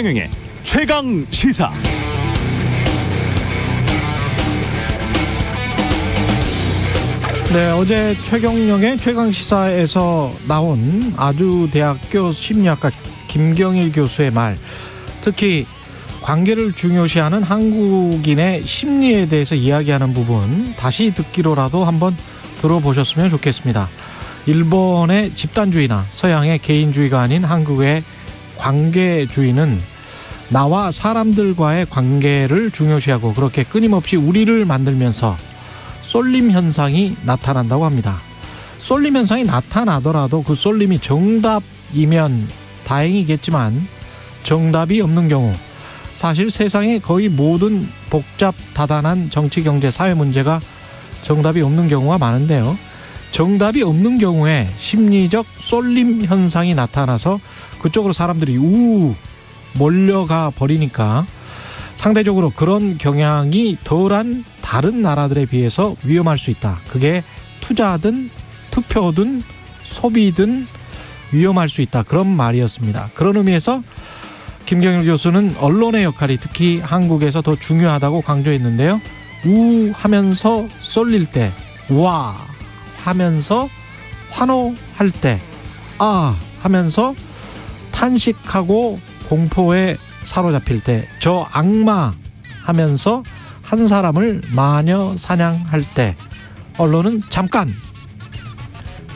최경영의 최강 시사. 네, 어제 최경영의 최강 시사에서 나온 아주대학교 심리학과 김경일 교수의 말, 특히 관계를 중요시하는 한국인의 심리에 대해서 이야기하는 부분 다시 듣기로라도 한번 들어보셨으면 좋겠습니다. 일본의 집단주의나 서양의 개인주의가 아닌 한국의 관계주의는 나와 사람들과의 관계를 중요시하고 그렇게 끊임없이 우리를 만들면서 쏠림 현상이 나타난다고 합니다. 쏠림 현상이 나타나더라도 그 쏠림이 정답이면 다행이겠지만 정답이 없는 경우, 사실 세상의 거의 모든 복잡 다단한 정치, 경제, 사회 문제가 정답이 없는 경우가 많은데요. 정답이 없는 경우에 심리적 쏠림 현상이 나타나서 그쪽으로 사람들이 몰려가 버리니까 상대적으로 그런 경향이 덜한 다른 나라들에 비해서 위험할 수 있다. 그게 투자든 투표든 소비든 위험할 수 있다. 그런 말이었습니다. 그런 의미에서 김경일 교수는 언론의 역할이 특히 한국에서 더 중요하다고 강조했는데요. 하면서 쏠릴 때, 와 하면서 환호할 때, 하면서 탄식하고 공포에 사로잡힐 때, 저 악마 하면서 한 사람을 마녀 사냥할 때, 언론은 잠깐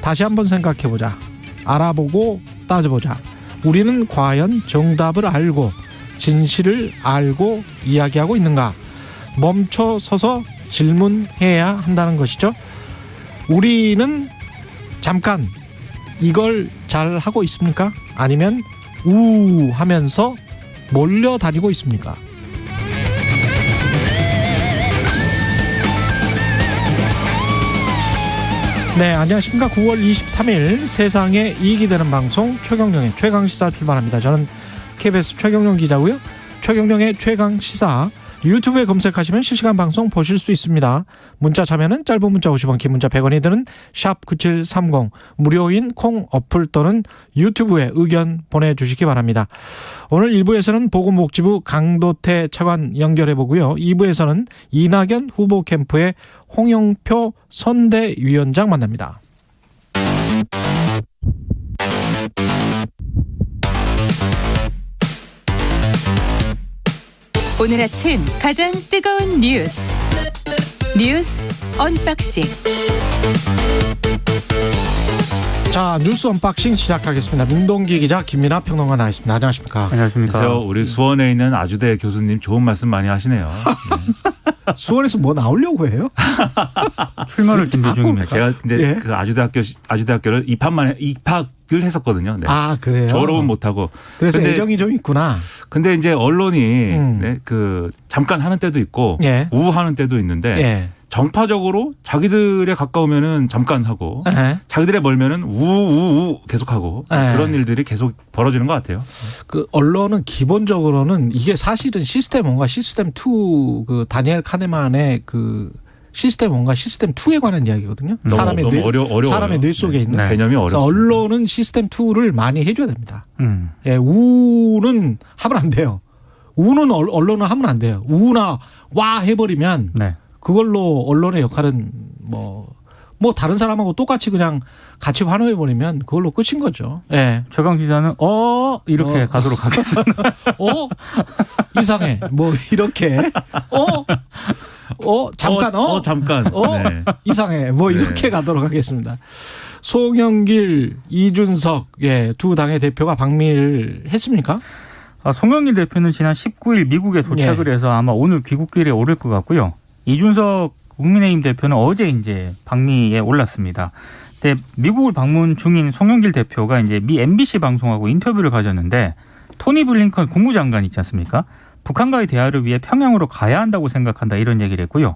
다시 한번 생각해보자. 알아보고 따져보자. 우리는 과연 정답을 알고 진실을 알고 이야기하고 있는가? 멈춰서서 질문해야 한다는 것이죠. 우리는 잠깐 이걸 잘 하고 있습니까? 아니면 하면서 몰려다니고 있습니까? 네, 안녕하십니까. 9월 23일 세상에 이익이 되는 방송 최경영의 최강시사 출발합니다. 저는 KBS 최경영 기자고요. 최경영의 최강시사 유튜브에 검색하시면 실시간 방송 보실 수 있습니다. 문자 참여는 짧은 문자 50원, 긴 문자 100원이 드는 샵9730 무료인 콩 어플 또는 유튜브에 의견 보내주시기 바랍니다. 오늘 1부에서는 보건복지부 강도태 차관 연결해보고요. 2부에서는 이낙연 후보 캠프의 홍영표 선대위원장 만납니다. 오늘 아침 가장 뜨거운 뉴스 언박싱. 자, 뉴스 언박싱 시작하겠습니다. 민동기 기자, 김민아 평론가 나와 있습니다. 안녕하십니까? 안녕하십니까? 안녕하세요. 우리 수원에 있는 아주대 교수님 좋은 말씀 많이 하시네요. 네. 수원에서 뭐 나오려고 해요? 출마를 준비 중입니다. 제가 근데 그 아주대학교를 입학을 했었거든요. 네. 아, 그래요? 졸업은 못하고. 그래서 근데, 애정이 좀 있구나. 근데 이제 언론이 네, 그 잠깐 하는 때도 있고 우하는 때도 있는데 정파적으로 자기들에 가까우면은 잠깐 하고 자기들에 멀면은 우우 계속하고 그런 일들이 계속 벌어지는 것 같아요. 그 언론은 기본적으로는 이게 사실은 시스템 2 그 다니엘 카네만의 그 시스템 2에 관한 이야기거든요. 사람의 뇌 속에 있는 개념이 어렵습니다. 언론은 시스템 2를 많이 해줘야 됩니다. 우는 하면 안 돼요. 우는 언론은 하면 안 돼요. 우나 와 해버리면 그걸로 언론의 역할은 뭐 다른 사람하고 똑같이 그냥 같이 환호해버리면 그걸로 끝인 거죠. 예. 최강 기자는 이렇게 가도록 하겠습니다. 이상해. 뭐 이렇게 잠깐 잠깐 네. 이상해. 뭐 이렇게 가도록 하겠습니다. 송영길, 이준석 두 당의 대표가 방미를 했습니까? 송영길 대표는 지난 19일 미국에 도착을 해서 아마 오늘 귀국길에 오를 것 같고요. 이준석 국민의힘 대표는 어제 이제 방미에 올랐습니다. 근데 미국을 방문 중인 송영길 대표가 이제 미 MBC 방송하고 인터뷰를 가졌는데 토니 블링컨 국무장관 있지 않습니까? 북한과의 대화를 위해 평양으로 가야 한다고 생각한다 이런 얘기를 했고요.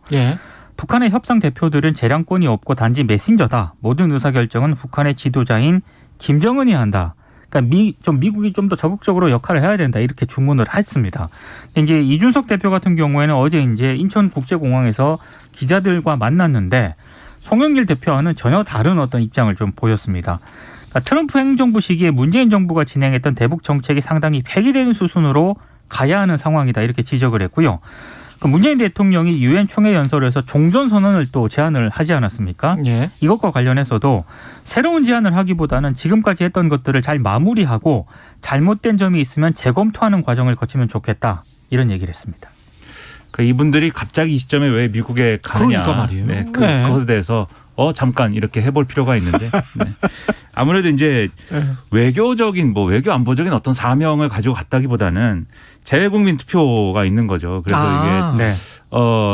북한의 협상 대표들은 재량권이 없고 단지 메신저다. 모든 의사결정은 북한의 지도자인 김정은이 한다. 그러니까 미국이 좀 더 적극적으로 역할을 해야 된다 이렇게 주문을 했습니다. 이제 이준석 대표 같은 경우에는 어제 이제 인천국제공항에서 기자들과 만났는데 송영길 대표와는 전혀 다른 어떤 입장을 좀 보였습니다. 그러니까 트럼프 행정부 시기에 문재인 정부가 진행했던 대북 정책이 상당히 폐기되는 수순으로 가야 하는 상황이다 이렇게 지적을 했고요. 문재인 대통령이 유엔 총회 연설에서 종전 선언을 또 제안을 하지 않았습니까? 예. 이것과 관련해서도 새로운 제안을 하기보다는 지금까지 했던 것들을 잘 마무리하고 잘못된 점이 있으면 재검토하는 과정을 거치면 좋겠다 이런 얘기를 했습니다. 그러니까 이분들이 갑자기 이 시점에 왜 미국에 가느냐. 그러니까 말이에요. 네, 네. 그것에 대해서 잠깐 이렇게 해볼 필요가 있는데 네. 아무래도 이제 외교적인 외교 안보적인 어떤 사명을 가지고 갔다기보다는 재외국민 투표가 있는 거죠. 그래서 이게 네.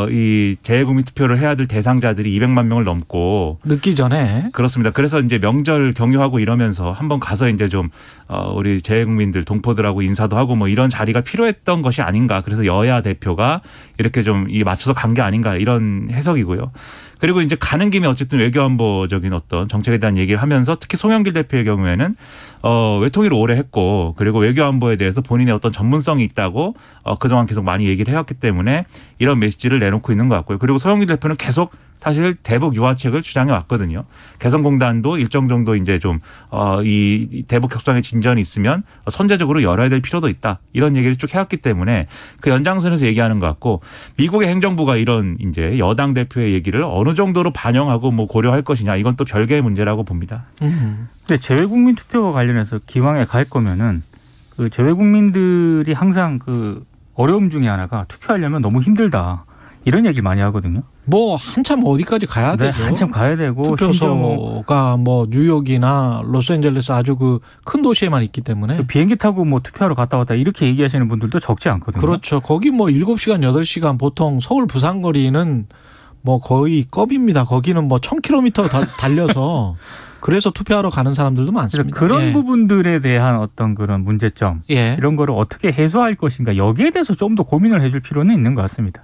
이 재외국민 투표를 해야 될 대상자들이 200만 명을 넘고 늦기 전에 그렇습니다. 그래서 이제 명절 경유하고 이러면서 한번 가서 이제 좀 우리 재외국민들 동포들하고 인사도 하고 이런 자리가 필요했던 것이 아닌가. 그래서 여야 대표가 이렇게 좀 맞춰서 간 게 아닌가 이런 해석이고요. 그리고 이제 가는 김에 어쨌든 외교안보적인 어떤 정책에 대한 얘기를 하면서 특히 송영길 대표의 경우에는 외통위를 오래 했고 그리고 외교안보에 대해서 본인의 어떤 전문성이 있다고 그동안 계속 많이 얘기를 해왔기 때문에 이런 메시지를 내놓고 있는 것 같고요. 그리고 송영길 대표는 계속 사실 대북 유화책을 주장해 왔거든요. 개성공단도 일정 정도 이제 좀 이 대북 협상의 진전이 있으면 선제적으로 열어야 될 필요도 있다. 이런 얘기를 쭉 해왔기 때문에 그 연장선에서 얘기하는 것 같고 미국의 행정부가 이런 이제 여당 대표의 얘기를 어느 정도로 반영하고 고려할 것이냐 이건 또 별개의 문제라고 봅니다. 근데 재외국민 투표와 관련해서 기왕에 갈 거면은 그 재외국민들이 항상 그 어려움 중에 하나가 투표하려면 너무 힘들다. 이런 얘기를 많이 하거든요. 한참 어디까지 가야 네, 되죠. 한참 가야 되고 투표소가 뉴욕이나 로스앤젤레스 아주 그 큰 도시에만 있기 때문에 비행기 타고 투표하러 갔다 왔다 이렇게 얘기하시는 분들도 적지 않거든요. 그렇죠. 거기 7시간 8시간 보통 서울 부산 거리는 거의 껌입니다. 거기는 1000km 달려서 그래서 투표하러 가는 사람들도 많습니다. 그런 예. 부분들에 대한 어떤 그런 문제점 이런 거를 어떻게 해소할 것인가 여기에 대해서 좀 더 고민을 해줄 필요는 있는 것 같습니다.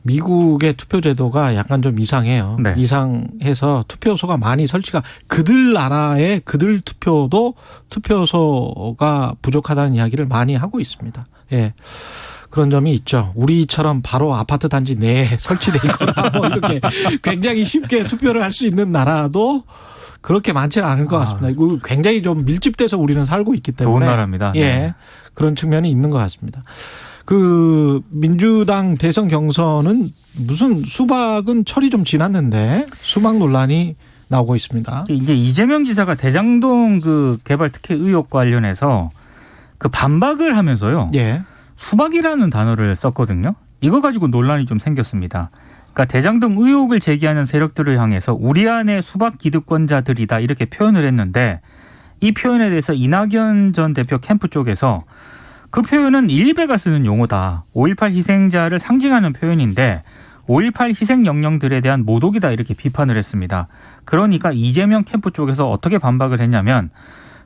미국의 투표 제도가 약간 좀 이상해요. 네. 이상해서 투표소가 많이 설치가 그들 나라의 그들 투표소가 부족하다는 이야기를 많이 하고 있습니다. 예. 그런 점이 있죠. 우리처럼 바로 아파트 단지 내에 설치돼 있거나 이렇게 굉장히 쉽게 투표를 할 수 있는 나라도 그렇게 많지는 않을 것 같습니다. 이거 굉장히 좀 밀집돼서 우리는 살고 있기 때문에 좋은 나라입니다. 예, 네. 그런 측면이 있는 것 같습니다. 그 민주당 대선 경선은 무슨 수박은 철이 좀 지났는데 수박 논란이 나오고 있습니다. 이제 이재명 지사가 대장동 그 개발 특혜 의혹 관련해서 그 반박을 하면서요. 예. 수박이라는 단어를 썼거든요. 이거 가지고 논란이 좀 생겼습니다. 그러니까 대장동 의혹을 제기하는 세력들을 향해서 우리 안의 수박 기득권자들이다 이렇게 표현을 했는데 이 표현에 대해서 이낙연 전 대표 캠프 쪽에서 그 표현은 일베가 쓰는 용어다. 5.18 희생자를 상징하는 표현인데 5.18 희생 영령들에 대한 모독이다 이렇게 비판을 했습니다. 그러니까 이재명 캠프 쪽에서 어떻게 반박을 했냐면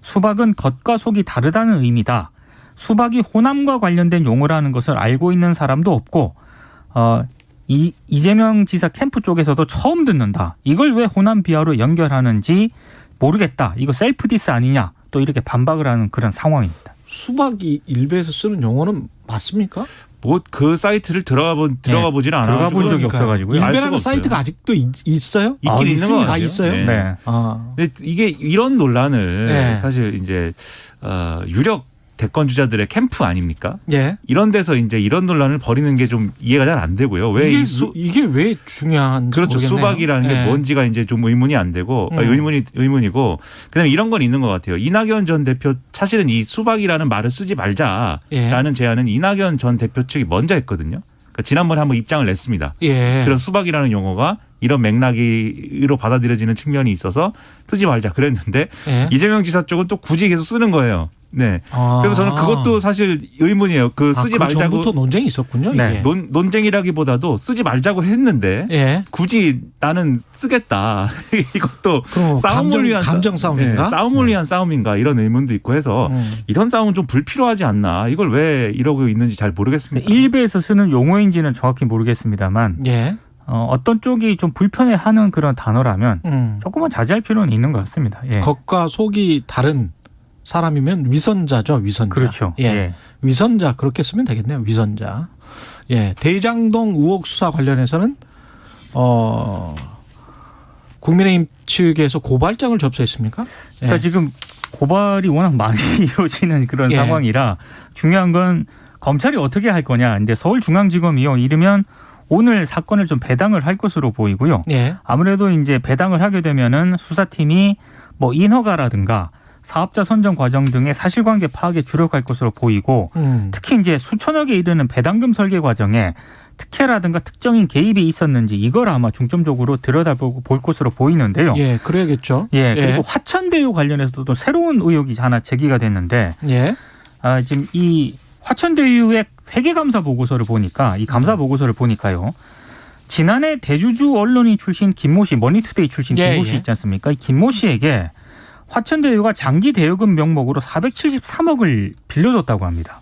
수박은 겉과 속이 다르다는 의미다. 수박이 호남과 관련된 용어라는 것을 알고 있는 사람도 없고 이재명 지사 캠프 쪽에서도 처음 듣는다. 이걸 왜 호남 비하로 연결하는지 모르겠다. 이거 셀프 디스 아니냐. 또 이렇게 반박을 하는 그런 상황입니다. 수박이 일베에서 쓰는 용어는 맞습니까? 그 사이트를 들어가 보지는 않아요. 들어가 본 적이 없어가지고요. 일베라는 사이트가 아직도 있어요? 있긴 있는 것 같아요. 있어요? 네. 근데 이게 이런 논란을 사실 이제 유력 대권 주자들의 캠프 아닙니까? 예. 이런 데서 이제 이런 논란을 벌이는 게 좀 이해가 잘 안 되고요. 왜 이게 왜 중요한지 그렇죠. 모르겠네요. 수박이라는 게 뭔지가 이제 좀 의문이 안 되고 의문이고 그다음에 이런 건 있는 것 같아요. 이낙연 전 대표 사실은 이 수박이라는 말을 쓰지 말자라는 제안은 이낙연 전 대표 측이 먼저 했거든요. 그러니까 지난번에 한번 입장을 냈습니다. 예. 그런 수박이라는 용어가 이런 맥락으로 받아들여지는 측면이 있어서 쓰지 말자 그랬는데 이재명 지사 쪽은 또 굳이 계속 쓰는 거예요. 네. 그래서 저는 그것도 사실 의문이에요. 쓰지 말자고. 전부터 논쟁이 있었군요. 네. 이게. 논쟁이라기보다도 쓰지 말자고 했는데 굳이 나는 쓰겠다. 이것도 싸움을 위한 감정 싸움인가? 싸움을 위한 싸움인가 이런 의문도 있고 해서 이런 싸움은 좀 불필요하지 않나. 이걸 왜 이러고 있는지 잘 모르겠습니다. 일베에서 쓰는 용어인지는 정확히 모르겠습니다만 어떤 쪽이 좀 불편해하는 그런 단어라면 조금은 자제할 필요는 있는 것 같습니다. 예. 겉과 속이 다른 사람이면 위선자죠, 위선자. 그렇죠. 예. 위선자 그렇게 쓰면 되겠네요, 위선자. 예. 대장동 의혹 수사 관련해서는 국민의힘 측에서 고발장을 접수했습니까? 그러니까 지금 고발이 워낙 많이 이루어지는 그런 상황이라 중요한 건 검찰이 어떻게 할 거냐. 근데 서울중앙지검이요. 이르면 오늘 사건을 좀 배당을 할 것으로 보이고요. 아무래도 이제 배당을 하게 되면은 수사팀이 뭐 인허가라든가 사업자 선정 과정 등의 사실관계 파악에 주력할 것으로 보이고 특히 이제 수천억에 이르는 배당금 설계 과정에 특혜라든가 특정인 개입이 있었는지 이걸 아마 중점적으로 들여다보고 볼 것으로 보이는데요. 그래야겠죠. 그리고 화천대유 관련해서도 또 새로운 의혹이 하나 제기가 됐는데 지금 이 화천대유의 회계감사 보고서를 보니까 이 감사 보고서를 보니까요. 지난해 대주주 언론인 출신 김모 씨, 머니투데이 출신 김모 씨 있지 않습니까? 이 김모 씨에게 화천대유가 장기 대여금 명목으로 473억을 빌려줬다고 합니다.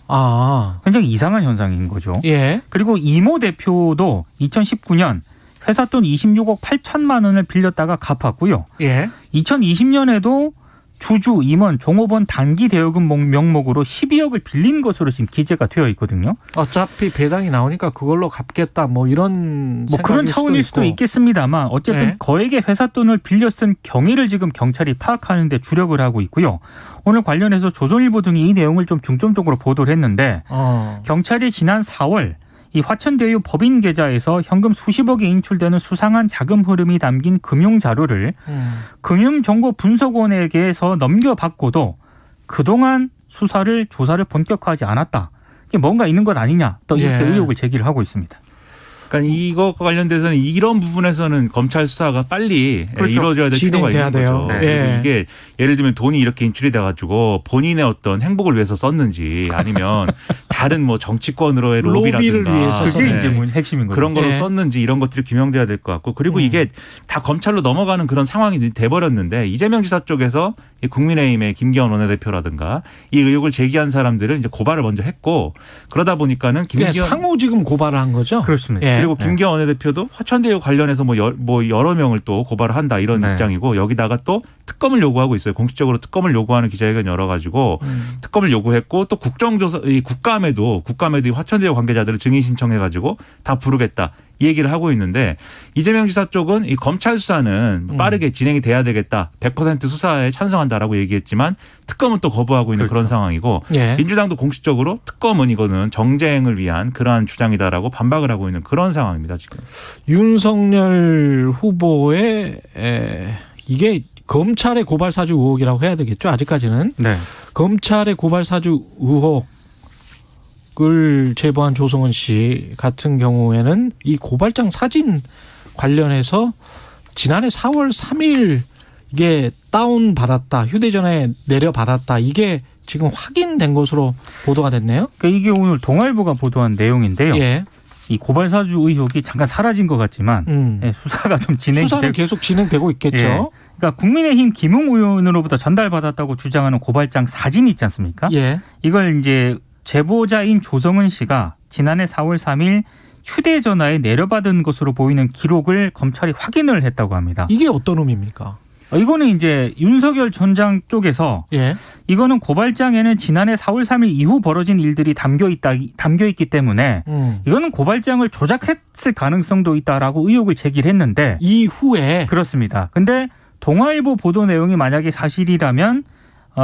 굉장히 이상한 현상인 거죠. 그리고 이모 대표도 2019년 회사 돈 26억 8천만 원을 빌렸다가 갚았고요. 2020년에도 주주, 임원, 종업원 단기 대여금 명목으로 12억을 빌린 것으로 지금 기재가 되어 있거든요. 어차피 배당이 나오니까 그걸로 갚겠다 뭐 이런 그런 차원일 수도 있겠습니다만 어쨌든 거액의 회사 돈을 빌려 쓴 경위를 지금 경찰이 파악하는 데 주력을 하고 있고요. 오늘 관련해서 조선일보 등이 이 내용을 좀 중점적으로 보도를 했는데 경찰이 지난 4월 이 화천대유 법인 계좌에서 현금 수십억이 인출되는 수상한 자금 흐름이 담긴 금융 자료를 금융정보분석원에게서 넘겨받고도 그동안 조사를 본격화하지 않았다. 이게 뭔가 있는 것 아니냐. 또 이렇게 의혹을 제기를 하고 있습니다. 그러니까 이것과 관련돼서는 이런 부분에서는 검찰 수사가 빨리 이루어져야 될 필요가 있는 거죠. 이게 예를 들면 돈이 이렇게 인출이 돼가지고 본인의 어떤 행복을 위해서 썼는지 아니면 다른 뭐 정치권으로의 로비라든가 위해서 그게 이제 핵심인 거죠. 그런 걸로 썼는지 이런 것들이 규명돼야 될 것 같고 그리고 이게 다 검찰로 넘어가는 그런 상황이 돼버렸는데 이재명 지사 쪽에서 국민의힘의 김기현 원내대표라든가 이 의혹을 제기한 사람들은 이제 고발을 먼저 했고 그러다 보니까는 김기현 상호 지금 고발을 한 거죠. 그렇습니다. 그리고 김기현 원내대표도 화천대유 관련해서 뭐 여러 명을 또 고발을 한다 이런 입장이고 여기다가 또 특검을 요구하고 있어요. 공식적으로 특검을 요구하는 기자회견 열어가지고 특검을 요구했고 또 국정조사 국감에도 이 화천대유 관계자들을 증인 신청해가지고 다 부르겠다. 이 얘기를 하고 있는데 이재명 지사 쪽은 이 검찰 수사는 빠르게 진행이 돼야 되겠다. 100% 수사에 찬성한다라고 얘기했지만 특검은 또 거부하고 있는 그런 상황이고 민주당도 공식적으로 특검은 이거는 정쟁을 위한 그러한 주장이다라고 반박을 하고 있는 그런 상황입니다. 지금. 윤석열 후보의 이게 검찰의 고발 사주 의혹이라고 해야 되겠죠. 아직까지는. 검찰의 고발 사주 의혹 을 제보한 조성은 씨 같은 경우에는 이 고발장 사진 관련해서 지난해 4월 3일 이게 다운받았다. 휴대전화에 내려받았다. 이게 지금 확인된 것으로 보도가 됐네요. 그러니까 이게 오늘 동아일보가 보도한 내용인데요. 이 고발 사주 의혹이 잠깐 사라진 것 같지만 수사가 좀 수사는 계속 진행되고 있겠죠. 그러니까 국민의힘 김웅 의원으로부터 전달받았다고 주장하는 고발장 사진이 있지 않습니까? 이걸 이제 제보자인 조성은 씨가 지난해 4월 3일 휴대전화에 내려받은 것으로 보이는 기록을 검찰이 확인을 했다고 합니다. 이게 어떤 의미입니까? 이거는 이제 윤석열 전장 쪽에서 이거는 고발장에는 지난해 4월 3일 이후 벌어진 일들이 담겨 있기 때문에 이거는 고발장을 조작했을 가능성도 있다라고 의혹을 제기를 했는데 이후에 그렇습니다. 근데 동아일보 보도 내용이 만약에 사실이라면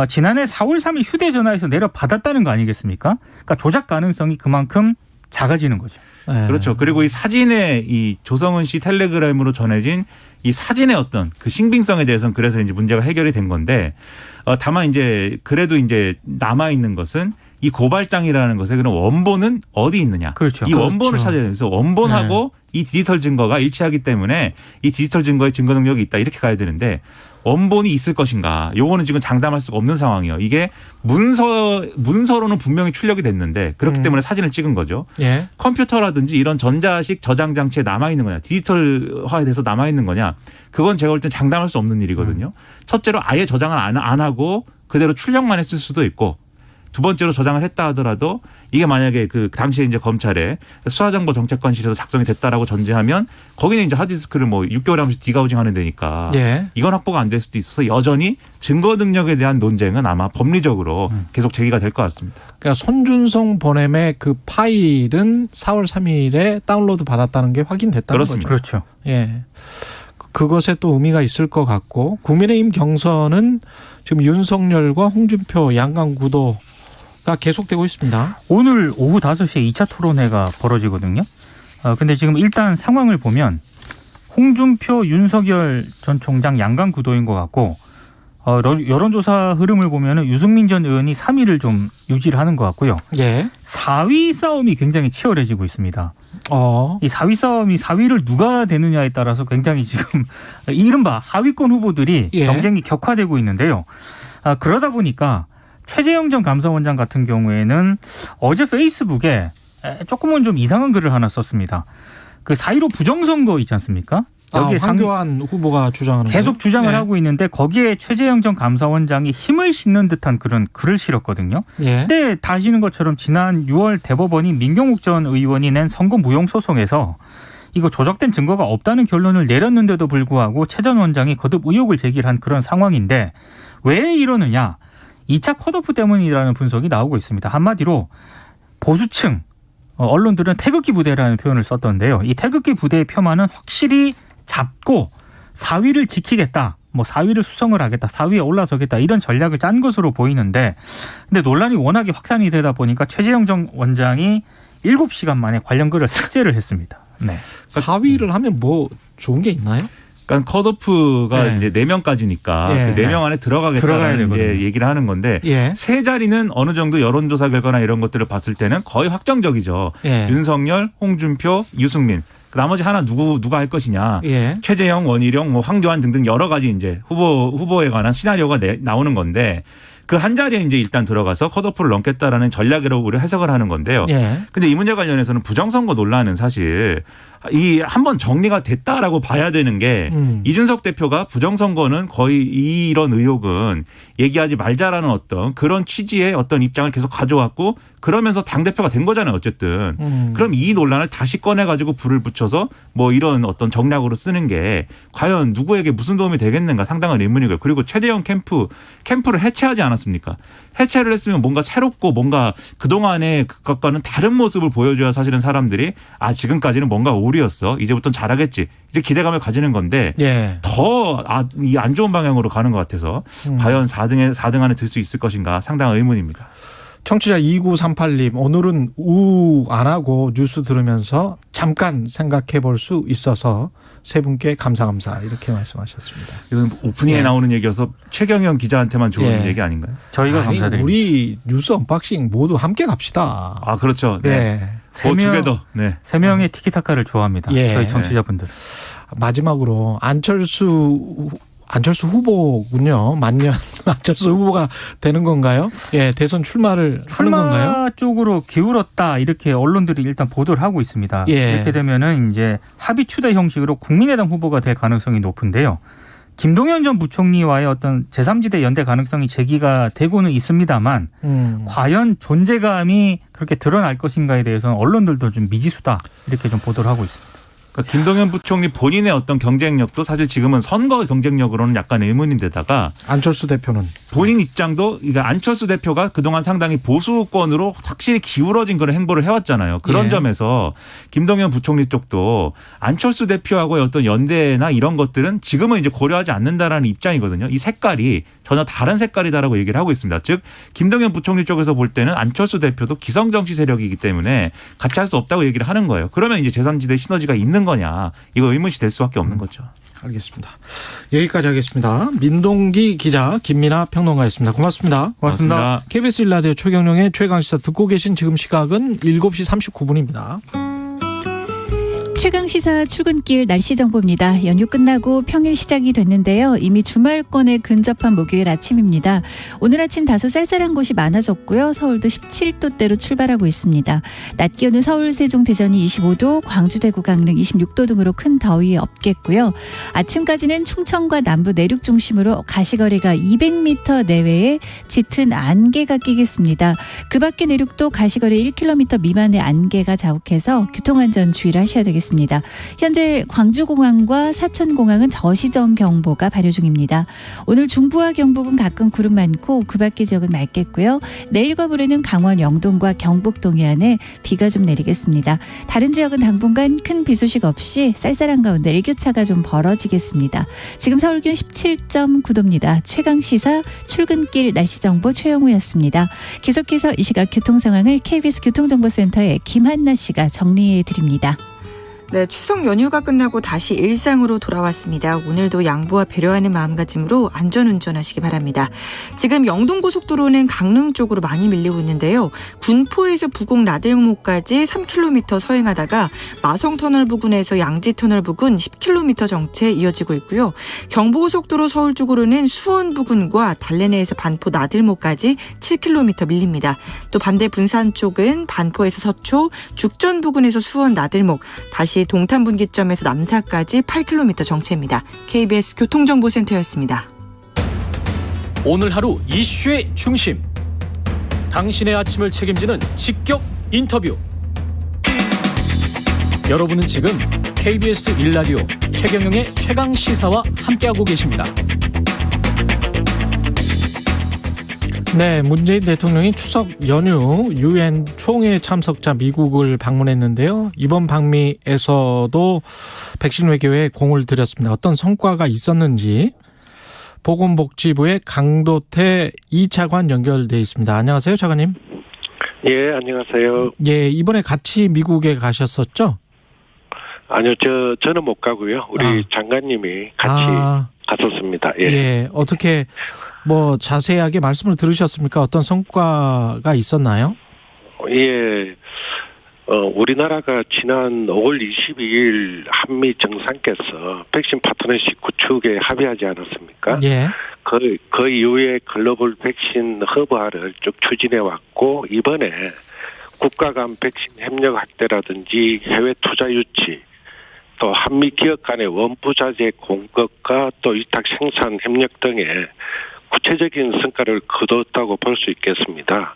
지난해 4월 3일 휴대전화에서 내려받았다는 거 아니겠습니까? 그러니까 조작 가능성이 그만큼 작아지는 거죠. 그렇죠. 그리고 이 사진에 이 조성은 씨 텔레그램으로 전해진 이 사진의 어떤 그 신빙성에 대해서는 그래서 이제 문제가 해결이 된 건데 다만 이제 그래도 이제 남아 있는 것은 이 고발장이라는 것의 그런 원본은 어디 있느냐. 이 원본을 찾아야 돼요. 그래서 원본하고 이 디지털 증거가 일치하기 때문에 이 디지털 증거의 증거 능력이 있다 이렇게 가야 되는데 원본이 있을 것인가. 요거는 지금 장담할 수가 없는 상황이에요. 이게 문서로는 분명히 출력이 됐는데 그렇기 때문에 사진을 찍은 거죠. 컴퓨터라든지 이런 전자식 저장 장치에 남아있는 거냐. 디지털화에 대해서 남아있는 거냐. 그건 제가 볼 땐 장담할 수 없는 일이거든요. 첫째로 아예 저장을 안 하고 그대로 출력만 했을 수도 있고 두 번째로 저장을 했다 하더라도 이게 만약에 그 당시에 이제 검찰에 수사정보정책관실에서 작성이 됐다라고 전제하면 거기는 이제 하드디스크를 뭐 6개월에 한 번씩 디가우징 하는 데니까 이건 확보가 안 될 수도 있어서 여전히 증거 능력에 대한 논쟁은 아마 법리적으로 계속 제기가 될 것 같습니다. 그러니까 손준성 보냄의 그 파일은 4월 3일에 다운로드 받았다는 게 확인됐다는 그렇습니다. 거죠. 그렇죠. 그것에 또 의미가 있을 것 같고 국민의힘 경선은 지금 윤석열과 홍준표 양강 구도가 계속되고 있습니다. 오늘 오후 5시에 2차 토론회가 벌어지거든요. 근데 지금 일단 상황을 보면 홍준표, 윤석열 전 총장 양강 구도인 것 같고 여론조사 흐름을 보면 유승민 전 의원이 3위를 좀 유지를 하는 것 같고요. 예. 4위 싸움이 굉장히 치열해지고 있습니다. 이 4위 싸움이 4위를 누가 되느냐에 따라서 굉장히 지금 이른바 하위권 후보들이 예. 경쟁이 격화되고 있는데요. 그러다 보니까 최재형 전 감사원장 같은 경우에는 어제 페이스북에 조금은 좀 이상한 글을 하나 썼습니다. 그 4.15 부정선거 있지 않습니까? 여기에 황교안 후보가 주장하는 계속 주장을 네. 하고 있는데 거기에 최재형 전 감사원장이 힘을 싣는 듯한 그런 글을 실었거든요. 예. 근데 다 아시는 것처럼 지난 6월 대법원이 민경욱 전 의원이 낸 선거 무용 소송에서 이거 조작된 증거가 없다는 결론을 내렸는데도 불구하고 최 전 원장이 거듭 의혹을 제기한 그런 상황인데 왜 이러느냐. 2차 컷오프 때문이라는 분석이 나오고 있습니다. 한마디로 보수층 언론들은 태극기 부대라는 표현을 썼던데요. 이 태극기 부대의 표만은 확실히 잡고 4위를 지키겠다. 4위를 수성을 하겠다. 4위에 올라서겠다. 이런 전략을 짠 것으로 보이는데 근데 논란이 워낙에 확산이 되다 보니까 최재형 전 원장이 7시간 만에 관련 글을 삭제를 했습니다. 네. 4위를 하면 뭐 좋은 게 있나요? 그러니까 컷오프가 네. 이제 4명까지니까 예. 그 4명 안에 들어가겠다는 이제 얘기를 하는 건데 예. 세 자리는 어느 정도 여론조사 결과나 이런 것들을 봤을 때는 거의 확정적이죠. 예. 윤석열, 홍준표, 유승민. 나머지 하나 누가 할 것이냐. 예. 최재형, 원희룡, 황교안 등등 여러 가지 이제 후보에 관한 시나리오가 나오는 건데 그 한 자리에 이제 일단 들어가서 컷오프를 넘겠다라는 전략으로 우리 해석을 하는 건데요. 예. 근데 이 문제 관련해서는 부정선거 논란은 사실 이 한번 정리가 됐다라고 봐야 되는 게 이준석 대표가 부정선거는 거의 이런 의혹은 얘기하지 말자라는 어떤 그런 취지의 어떤 입장을 계속 가져왔고 그러면서 당대표가 된 거잖아요. 어쨌든. 그럼 이 논란을 다시 꺼내가지고 불을 붙여서 이런 어떤 정략으로 쓰는 게 과연 누구에게 무슨 도움이 되겠는가 상당한 의문이고요. 그리고 최재형 캠프를 해체하지 않았습니까? 해체를 했으면 뭔가 새롭고 뭔가 그동안의 그것과는 다른 모습을 보여줘야 사실은 사람들이 지금까지는 뭔가 오류였어. 이제부터는 잘하겠지. 이렇게 기대감을 가지는 건데 예. 더 이 안 좋은 방향으로 가는 것 같아서 과연 4등 안에 들 수 있을 것인가 상당한 의문입니다. 청취자 2938님 오늘은 우 안 하고 뉴스 들으면서 잠깐 생각해 볼 수 있어서 세 분께 감사 이렇게 말씀하셨습니다. 이건 오프닝에 나오는 얘기여서 최경영 기자한테만 좋은 얘기 아닌가요? 저희가 감사드립니다. 우리 뉴스 언박싱 모두 함께 갑시다. 그렇죠. 네. 두개더 네. 3명의 티키타카를 좋아합니다. 예. 저희 청취자분들. 마지막으로 안철수 후보군요. 만년 안철수 후보가 되는 건가요? 예, 대선 출마를 하는 건가요? 출마 쪽으로 기울었다 이렇게 언론들이 일단 보도를 하고 있습니다. 예. 이렇게 되면은 이제 합의 추대 형식으로 국민의당 후보가 될 가능성이 높은데요. 김동연 전 부총리와의 어떤 제3지대 연대 가능성이 제기가 되고는 있습니다만 과연 존재감이 그렇게 드러날 것인가에 대해서는 언론들도 좀 미지수다 이렇게 좀 보도를 하고 있습니다. 그러니까 김동연 부총리 본인의 어떤 경쟁력도 사실 지금은 선거 경쟁력으로는 약간 의문인데다가 안철수 대표는 본인 입장도 그러니까 안철수 대표가 그동안 상당히 보수권으로 확실히 기울어진 그런 행보를 해왔잖아요. 그런 점에서 김동연 부총리 쪽도 안철수 대표하고의 어떤 연대나 이런 것들은 지금은 이제 고려하지 않는다라는 입장이거든요. 이 색깔이 전혀 다른 색깔이다라고 얘기를 하고 있습니다. 즉 김동연 부총리 쪽에서 볼 때는 안철수 대표도 기성정치 세력이기 때문에 같이 할 수 없다고 얘기를 하는 거예요. 그러면 이제 제3지대 시너지가 있는 거냐. 이거 의문시 될 수밖에 없는 거죠. 알겠습니다. 여기까지 하겠습니다. 민동기 기자 김민아 평론가였습니다. 고맙습니다. 고맙습니다. KBS 1라디오 최경영의 최강시사 듣고 계신 지금 시각은 7시 39분입니다. 최강시사 출근길 날씨 정보입니다. 연휴 끝나고 평일 시작이 됐는데요. 이미 주말권에 근접한 목요일 아침입니다. 오늘 아침 다소 쌀쌀한 곳이 많아졌고요. 서울도 17도대로 출발하고 있습니다. 낮 기온은 서울, 세종, 대전이 25도, 광주, 대구, 강릉 26도 등으로 큰 더위 없겠고요. 아침까지는 충청과 남부 내륙 중심으로 가시거리가 200m 내외에 짙은 안개가 끼겠습니다. 그 밖에 내륙도 가시거리 1km 미만의 안개가 자욱해서 교통안전 주의를 하셔야 되겠습니다. 알려드리겠습니다. 현재 광주공항과 사천공항은 저시정 경보가 발효 중입니다. 오늘 중부와 경북은 가끔 구름 많고 그 밖의 지역은 맑겠고요. 내일과 모레는 강원 영동과 경북 동해안에 비가 좀 내리겠습니다. 다른 지역은 당분간 큰 비 소식 없이 쌀쌀한 가운데 일교차가 좀 벌어지겠습니다. 지금 서울 기온 17.9도입니다. 최강시사 출근길 날씨정보 최영우였습니다. 계속해서 이 시각 교통 상황을 KBS 교통정보센터의 김한나 씨가 정리해 드립니다. 네, 추석 연휴가 끝나고 다시 일상으로 돌아왔습니다. 오늘도 양보와 배려하는 마음가짐으로 안전운전하시기 바랍니다. 지금 영동고속도로는 강릉 쪽으로 많이 밀리고 있는데요. 군포에서 부곡 나들목까지 3km 서행하다가 마성터널 부근에서 양지터널 부근 10km 정체 이어지고 있고요. 경부고속도로 서울 쪽으로는 수원 부근과 달래내에서 반포 나들목까지 7km 밀립니다. 또 반대 분산 쪽은 반포에서 서초, 죽전 부근에서 수원 나들목, 다시 동탄분기점에서 남사까지 8km 정체입니다. KBS 교통정보센터였습니다. 오늘 하루 이슈의 중심. 당신의 아침을 책임지는 직격 인터뷰. 여러분은 지금 KBS 1라디오 최경영의 최강시사와 함께하고 계십니다. 네, 문재인 대통령이 추석 연휴 UN 총회 참석자 미국을 방문했는데요. 이번 방미에서도 백신 외교에 공을 들였습니다. 어떤 성과가 있었는지 보건복지부의 강도태 2차관 연결돼 있습니다. 안녕하세요, 차관님. 예, 안녕하세요. 예, 이번에 같이 미국에 가셨었죠? 아니요, 저는 못 가고요. 우리 장관님이 같이 갔었습니다. 예. 예, 어떻게 뭐 자세하게 말씀을 들으셨습니까? 어떤 성과가 있었나요? 예, 우리나라가 지난 5월 22일 한미 정상께서 백신 파트너십 구축에 합의하지 않았습니까? 예. 그 이후에 글로벌 백신 허브화를 쭉 추진해 왔고, 이번에 국가 간 백신 협력 확대라든지 해외 투자 유치, 또 한미 기업 간의 원부자재 공급과 또 위탁 생산 협력 등의 구체적인 성과를 거뒀다고 볼 수 있겠습니다.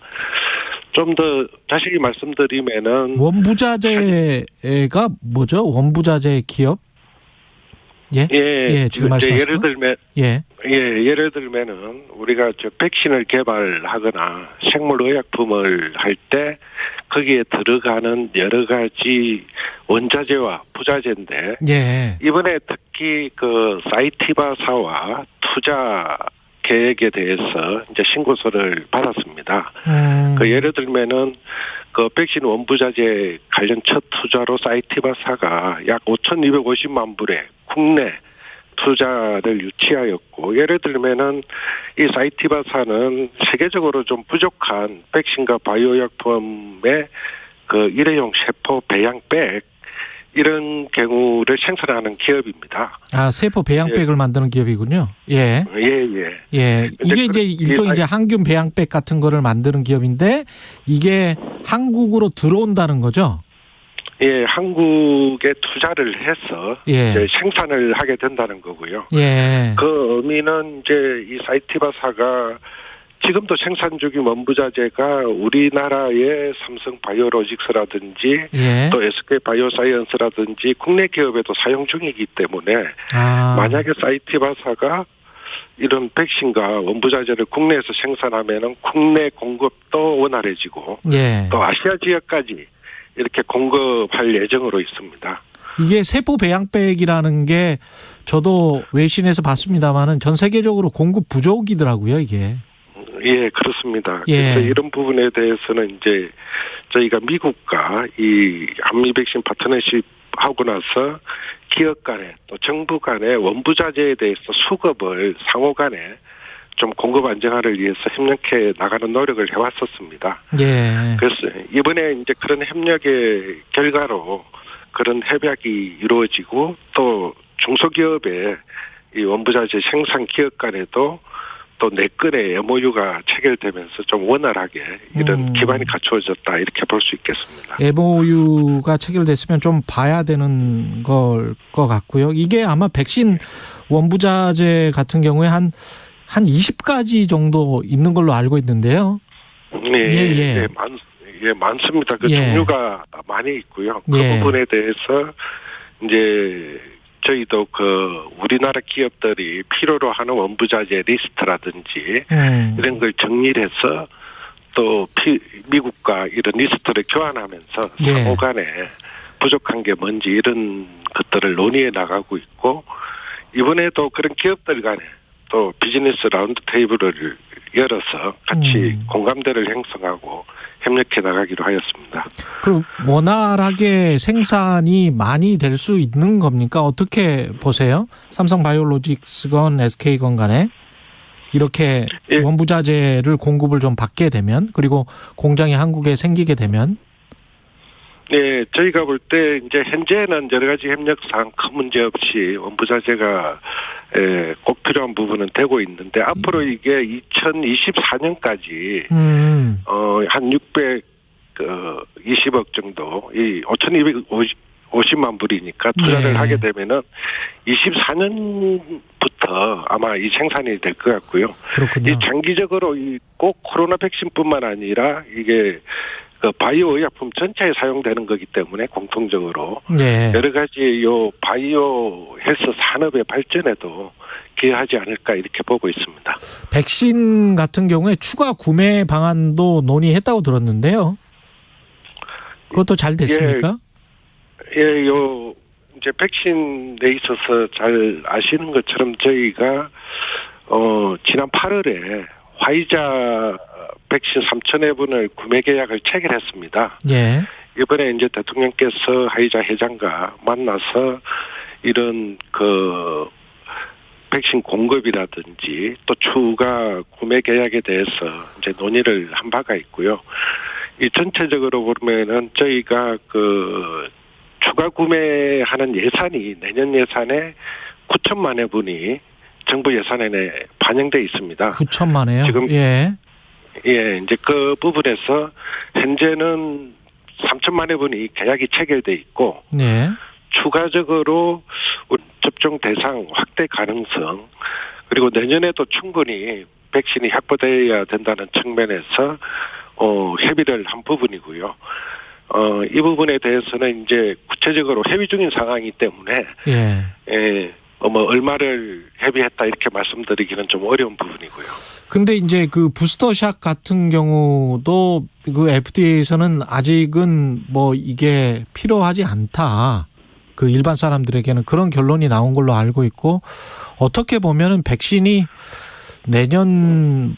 좀 더 자세히 말씀드리면은 원부자재가 뭐죠? 원부자재 기업? 예, 예, 지금 말씀하신 예를 들면 예를 들면은 우리가 백신을 개발하거나 생물의약품을 할 때 거기에 들어가는 여러 가지 원자재와 부자재인데, 예, 이번에 특히 그 사이티바사와 투자 계획에 대해서 이제 신고서를 받았습니다. 그 예를 들면은 그 백신 원부자재 관련 첫 투자로 사이티바사가 약 5,250만 불의 국내 투자를 유치하였고, 예를 들면은 이 사이티바사는 세계적으로 좀 부족한 백신과 바이오약품의 그 일회용 세포 배양백, 이런 경우를 생산하는 기업입니다. 아, 세포 배양백을 만드는 기업이군요. 예. 예. 이게 이제 일종의 이제 항균 배양백 같은 거를 만드는 기업인데, 이게 한국으로 들어온다는 거죠? 예, 한국에 투자를 해서 이제 생산을 하게 된다는 거고요. 예. 그 의미는 이제 이 사이티바사가 지금도 생산 중인 원부자재가 우리나라의 삼성 바이오로직스라든지 또 SK 바이오사이언스라든지 국내 기업에도 사용 중이기 때문에 만약에 사이티바사가 이런 백신과 원부자재를 국내에서 생산하면은 국내 공급도 원활해지고 또 아시아 지역까지 이렇게 공급할 예정으로 있습니다. 이게 세포 배양백이라는 게 저도 외신에서 봤습니다만은 전 세계적으로 공급 부족이더라고요, 이게. 예, 그렇습니다. 그래서 이런 부분에 대해서는 이제 저희가 미국과 이 한미 백신 파트너십 하고 나서 기업 간에 또 정부 간에 원부자재에 대해서 수급을 상호 간에 좀 공급 안정화를 위해서 협력해 나가는 노력을 해왔었습니다. 예. 그래서 이번에 이제 그런 협력의 결과로 그런 협약이 이루어지고, 또 중소기업의 이 원부자재 생산 기업 간에도 또 네 건의 MOU가 체결되면서 좀 원활하게 이런 기반이 갖추어졌다, 이렇게 볼 수 있겠습니다. MOU가 체결됐으면 좀 봐야 되는 걸 것 같고요. 이게 아마 백신 원부자재 같은 경우에 한 20가지 정도 있는 걸로 알고 있는데요. 예, 많습니다. 그 예. 종류가 많이 있고요. 그 예. 부분에 대해서 이제 저희도 그 우리나라 기업들이 필요로 하는 원부자재 리스트라든지 이런 걸 정리를 해서 또 미국과 이런 리스트를 교환하면서 예. 상호 간에 부족한 게 뭔지 이런 것들을 논의해 나가고 있고, 이번에도 그런 기업들 간에 또 비즈니스 라운드 테이블을 열어서 같이 공감대를 형성하고 협력해 나가기로 하였습니다. 그럼 원활하게 생산이 많이 될 수 있는 겁니까? 어떻게 보세요? 삼성바이오로직스건 SK건 간에 이렇게 예. 원부자재를 공급을 좀 받게 되면, 그리고 공장이 한국에 생기게 되면. 네, 저희가 볼 때 이제 현재는 여러 가지 협력상 큰 문제 없이 원부자재가 꼭 필요한 부분은 되고 있는데, 앞으로 이게 2024년까지 한 620억 정도, 이 5,250만 불이니까 투자를 네. 하게 되면은 24년부터 아마 이 생산이 될 것 같고요. 그렇군요. 이 장기적으로 꼭 코로나 백신뿐만 아니라 이게 그 바이오 의약품 전체에 사용되는 거기 때문에 공통적으로 네. 여러 가지 요 바이오 헬스 산업의 발전에도 기여하지 않을까 이렇게 보고 있습니다. 백신 같은 경우에 추가 구매 방안도 논의했다고 들었는데요. 그것도 잘 됐습니까? 예, 요 이제 백신에 있어서 잘 아시는 것처럼 저희가 지난 8월에 화이자 백신 3,000회분을 구매 계약을 체결했습니다. 예. 이번에 이제 대통령께서 화이자 회장과 만나서 이런 그 백신 공급이라든지 또 추가 구매 계약에 대해서 이제 논의를 한 바가 있고요. 이 전체적으로 보면은 저희가 그 추가 구매하는 예산이 내년 예산에 9천만 회분이 정부 예산에 반영돼 있습니다. 9천만 회요? 지금 예. 예, 이제 그 부분에서 현재는 3천만 회분이 계약이 체결돼 있고, 네. 추가적으로 접종 대상 확대 가능성, 그리고 내년에도 충분히 백신이 확보되어야 된다는 측면에서 협의를 한 부분이고요. 이 부분에 대해서는 이제 구체적으로 협의 중인 상황이기 때문에 얼마를 협의했다 이렇게 말씀드리기는 좀 어려운 부분이고요. 근데 이제 그 부스터샷 같은 경우도 그 FDA에서는 아직은 뭐 이게 필요하지 않다. 그 일반 사람들에게는 그런 결론이 나온 걸로 알고 있고, 어떻게 보면은 백신이 내년쯤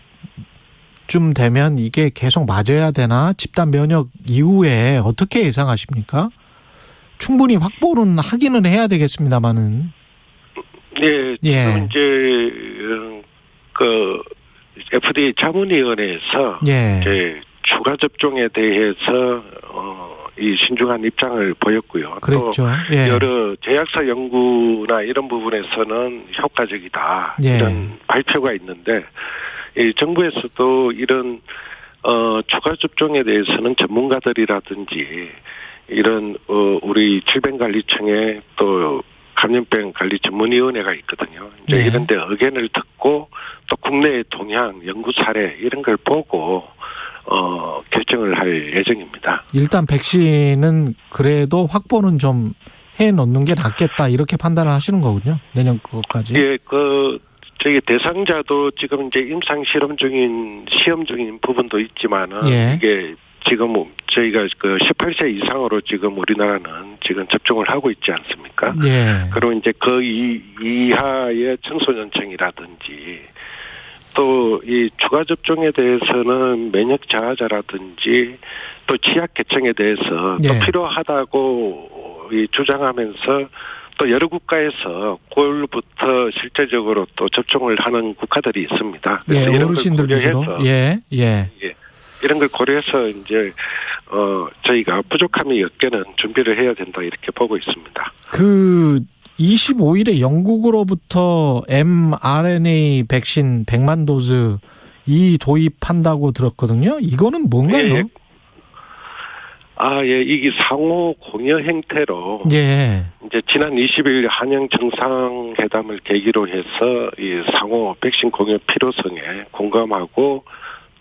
되면 이게 계속 맞아야 되나? 집단 면역 이후에 어떻게 예상하십니까? 충분히 확보는 하기는 해야 되겠습니다만은. 예, 지금 이제 그 FDA 자문위원회에서 이제 추가 접종에 대해서 이 신중한 입장을 보였고요. 그렇죠. 또 여러 제약사 연구나 이런 부분에서는 효과적이다 이런 발표가 있는데, 이 정부에서도 이런 추가 접종에 대해서는 전문가들이라든지 이런 우리 질병관리청에 또 감염병 관리 전문위원회가 있거든요. 이제 이런 데 의견을 듣고 또 국내의 동향, 연구 사례 이런 걸 보고 결정을 할 예정입니다. 일단 백신은 그래도 확보는 좀 해놓는 게 낫겠다 이렇게 판단을 하시는 거군요. 내년 그것까지. 예, 저희 대상자도 지금 이제 임상 시험 중인 부분도 있지만은 이게 지금 저희가 그 18세 이상으로 지금 우리나라는 지금 접종을 하고 있지 않습니까? 그리고 이제 그 이하의 청소년층이라든지 또 이 추가 접종에 대해서는 면역 저하자라든지 또 취약 계층에 대해서 또 필요하다고 주장하면서 또 여러 국가에서 9월부터 실제적으로 또 접종을 하는 국가들이 있습니다. 어르신들 위주로. 이런 걸 고려해서 이제 저희가 부족함이 없게는 준비를 해야 된다 이렇게 보고 있습니다. 그 25일에 영국으로부터 mRNA 백신 100만 도즈 이 도입한다고 들었거든요. 이거는 뭔가요? 이게 상호 공여 형태로 이제 지난 20일 한영 정상회담을 계기로 해서 이 상호 백신 공여 필요성에 공감하고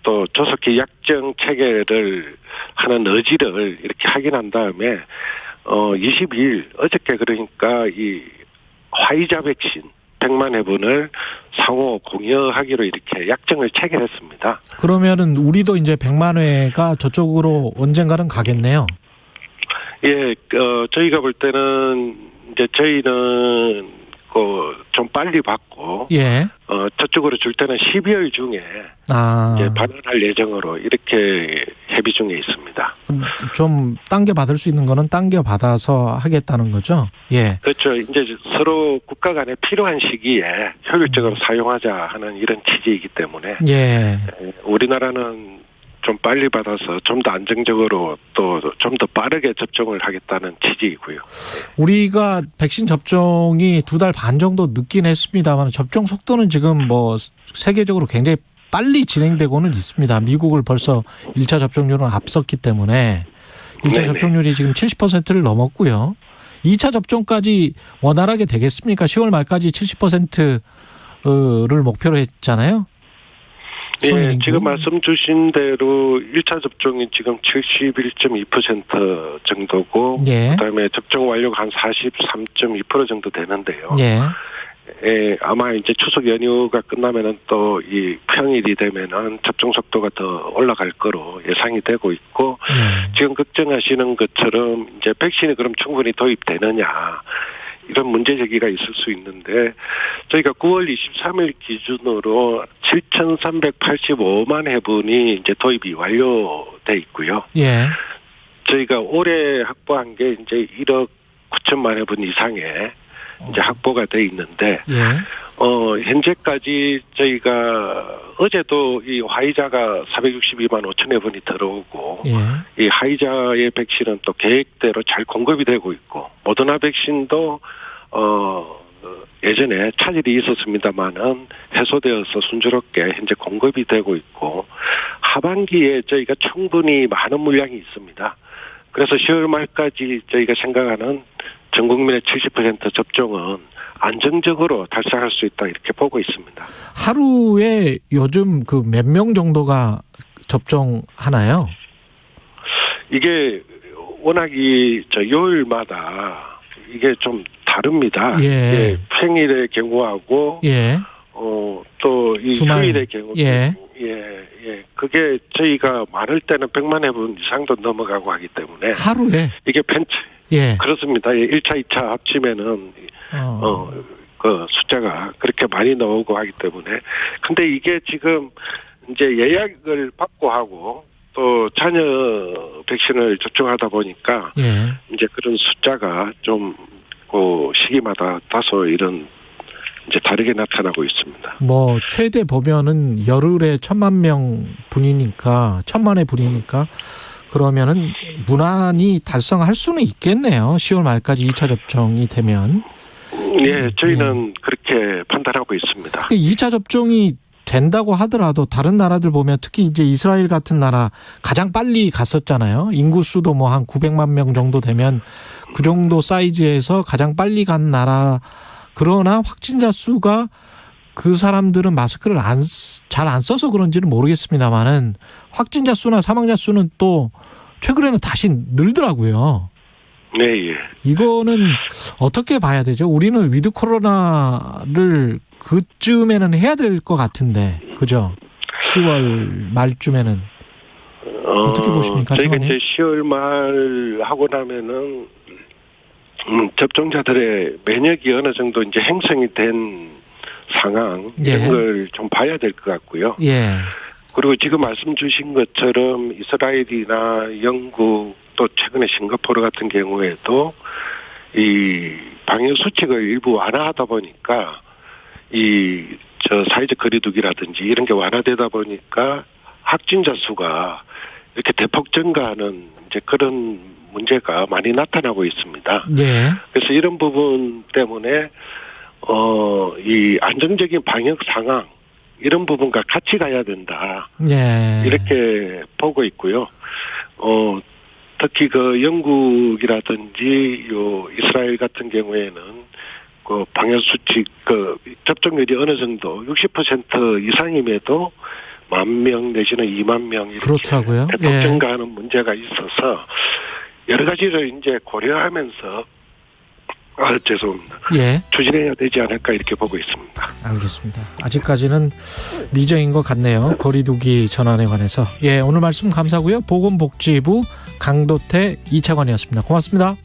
또 조속히 약정 체계를 하는 의지를 이렇게 확인한 다음에 22일 어저께 그러니까 이 화이자 백신 100만 회분을 상호 공여하기로 이렇게 약정을 체결했습니다. 그러면은 우리도 이제 100만 회가 저쪽으로 언젠가는 가겠네요. 예, 저희가 볼 때는 이제 저희는 좀 빨리 받고, 예. 저쪽으로 줄 때는 12월 중에 이제 반환할 예정으로 이렇게 협의 중에 있습니다. 좀 당겨 받을 수 있는 거는 당겨 받아서 하겠다는 거죠. 예. 그렇죠. 이제 서로 국가 간에 필요한 시기에 효율적으로 사용하자 하는 이런 취지이기 때문에, 예. 우리나라는 좀 빨리 받아서 좀 더 안정적으로 또 좀 더 빠르게 접종을 하겠다는 취지이고요. 우리가 백신 접종이 2달 반 정도 늦긴 했습니다만 접종 속도는 지금 뭐 세계적으로 굉장히 빨리 진행되고는 있습니다. 미국을 벌써 1차 접종률은 앞섰기 때문에 1차 네네. 접종률이 지금 70%를 넘었고요. 2차 접종까지 원활하게 되겠습니까? 10월 말까지 70%를 목표로 했잖아요. 예, 지금 말씀 주신 대로 1차 접종이 지금 71.2% 정도고, 예. 그다음에 접종 완료가 한 43.2% 정도 되는데요. 예. 예, 아마 이제 추석 연휴가 끝나면은 또 이 평일이 되면은 접종 속도가 더 올라갈 거로 예상이 되고 있고, 예. 지금 걱정하시는 것처럼 이제 백신이 그럼 충분히 도입되느냐, 이런 문제 제기가 있을 수 있는데, 저희가 9월 23일 기준으로 7,385만 회분이 이제 도입이 완료돼 있고요. 예. 저희가 올해 확보한 게 이제 1억 9천만 회분 이상의 이제 확보가 돼 있는데, 예. 현재까지 저희가 어제도 이 화이자가 462만 5천 회분이 들어오고, 예. 이 화이자의 백신은 또 계획대로 잘 공급이 되고 있고, 모더나 백신도 예전에 차질이 있었습니다만은 해소되어서 순조롭게 현재 공급이 되고 있고, 하반기에 저희가 충분히 많은 물량이 있습니다. 그래서 10월 말까지 저희가 생각하는 전 국민의 70% 접종은 안정적으로 달성할 수 있다, 이렇게 보고 있습니다. 하루에 요즘 그 몇 명 정도가 접종하나요? 이게 워낙이 요일마다 이게 좀 다릅니다. 예. 예, 평일의 경우하고, 예. 또 이 휴일의 경우. 예. 예. 그게 저희가 많을 때는 100만 회분 이상도 넘어가고 하기 때문에. 하루에? 이게 예. 그렇습니다. 1차, 2차 합치면은, 그 숫자가 그렇게 많이 나오고 하기 때문에. 근데 이게 지금 이제 예약을 받고 하고, 또 자녀 백신을 접종하다 보니까, 예. 이제 그런 숫자가 좀 그 시기마다 다소 이런 이제 다르게 나타나고 있습니다. 뭐 최대 보면은 열흘에 1,000만 명 분이니까 1,000만의 분이니까 그러면은 무난히 달성할 수는 있겠네요. 10월 말까지 2차 접종이 되면. 예, 저희는 그렇게 판단하고 있습니다. 2차 접종이 된다고 하더라도 다른 나라들 보면 특히 이제 이스라엘 같은 나라 가장 빨리 갔었잖아요. 인구수도 뭐 한 900만 명 정도 되면 그 정도 사이즈에서 가장 빨리 간 나라. 그러나 확진자 수가 그 사람들은 마스크를 잘 안 써서 그런지는 모르겠습니다만은 확진자 수나 사망자 수는 또 최근에는 다시 늘더라고요. 네, 예. 이거는 어떻게 봐야 되죠? 우리는 위드 코로나를 그쯤에는 해야 될 것 같은데, 그죠? 10월 말쯤에는. 어떻게 보십니까? 저희가 이제 10월 말 하고 나면은, 접종자들의 면역이 어느 정도 이제 형성이 된 상황, 예. 이런 걸 좀 봐야 될 것 같고요. 예. 그리고 지금 말씀 주신 것처럼 이스라엘이나 영국, 또 최근에 싱가포르 같은 경우에도 이 방역 수칙을 일부 완화하다 보니까 사회적 거리두기라든지 이런 게 완화되다 보니까 확진자 수가 이렇게 대폭 증가하는 이제 그런 문제가 많이 나타나고 있습니다. 예. 그래서 이런 부분 때문에 이 안정적인 방역 상황 이런 부분과 같이 가야 된다. 예. 이렇게 보고 있고요. 특히 그 영국이라든지 이스라엘 같은 경우에는 그 방역 수칙 그 접종률이 어느 정도 60% 이상임에도 10,000명 내지는 20,000명 이렇게 그렇더라고요. 대폭 증가하는 문제가 있어서 여러 가지를 이제 고려하면서 죄송합니다. 추진해야 되지 않을까 이렇게 보고 있습니다. 알겠습니다. 아직까지는 미정인 것 같네요. 거리두기 전환에 관해서. 오늘 말씀 감사하고요. 보건복지부 강도태 2차관이었습니다. 고맙습니다.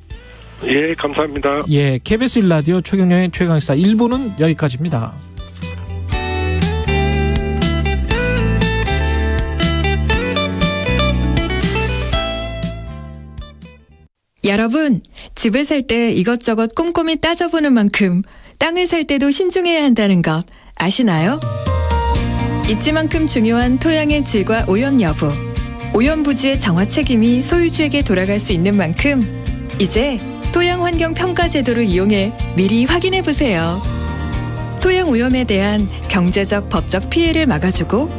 감사합니다. KBS 1라디오 최경영의 최강시사 1부는 여기까지입니다. 여러분, 집을 살 때 이것저것 꼼꼼히 따져보는 만큼 땅을 살 때도 신중해야 한다는 것 아시나요? 입지만큼 중요한 토양의 질과 오염 여부, 오염 부지의 정화 책임이 소유주에게 돌아갈 수 있는 만큼 이제 토양 환경 평가 제도를 이용해 미리 확인해 보세요. 토양 오염에 대한 경제적, 법적 피해를 막아주고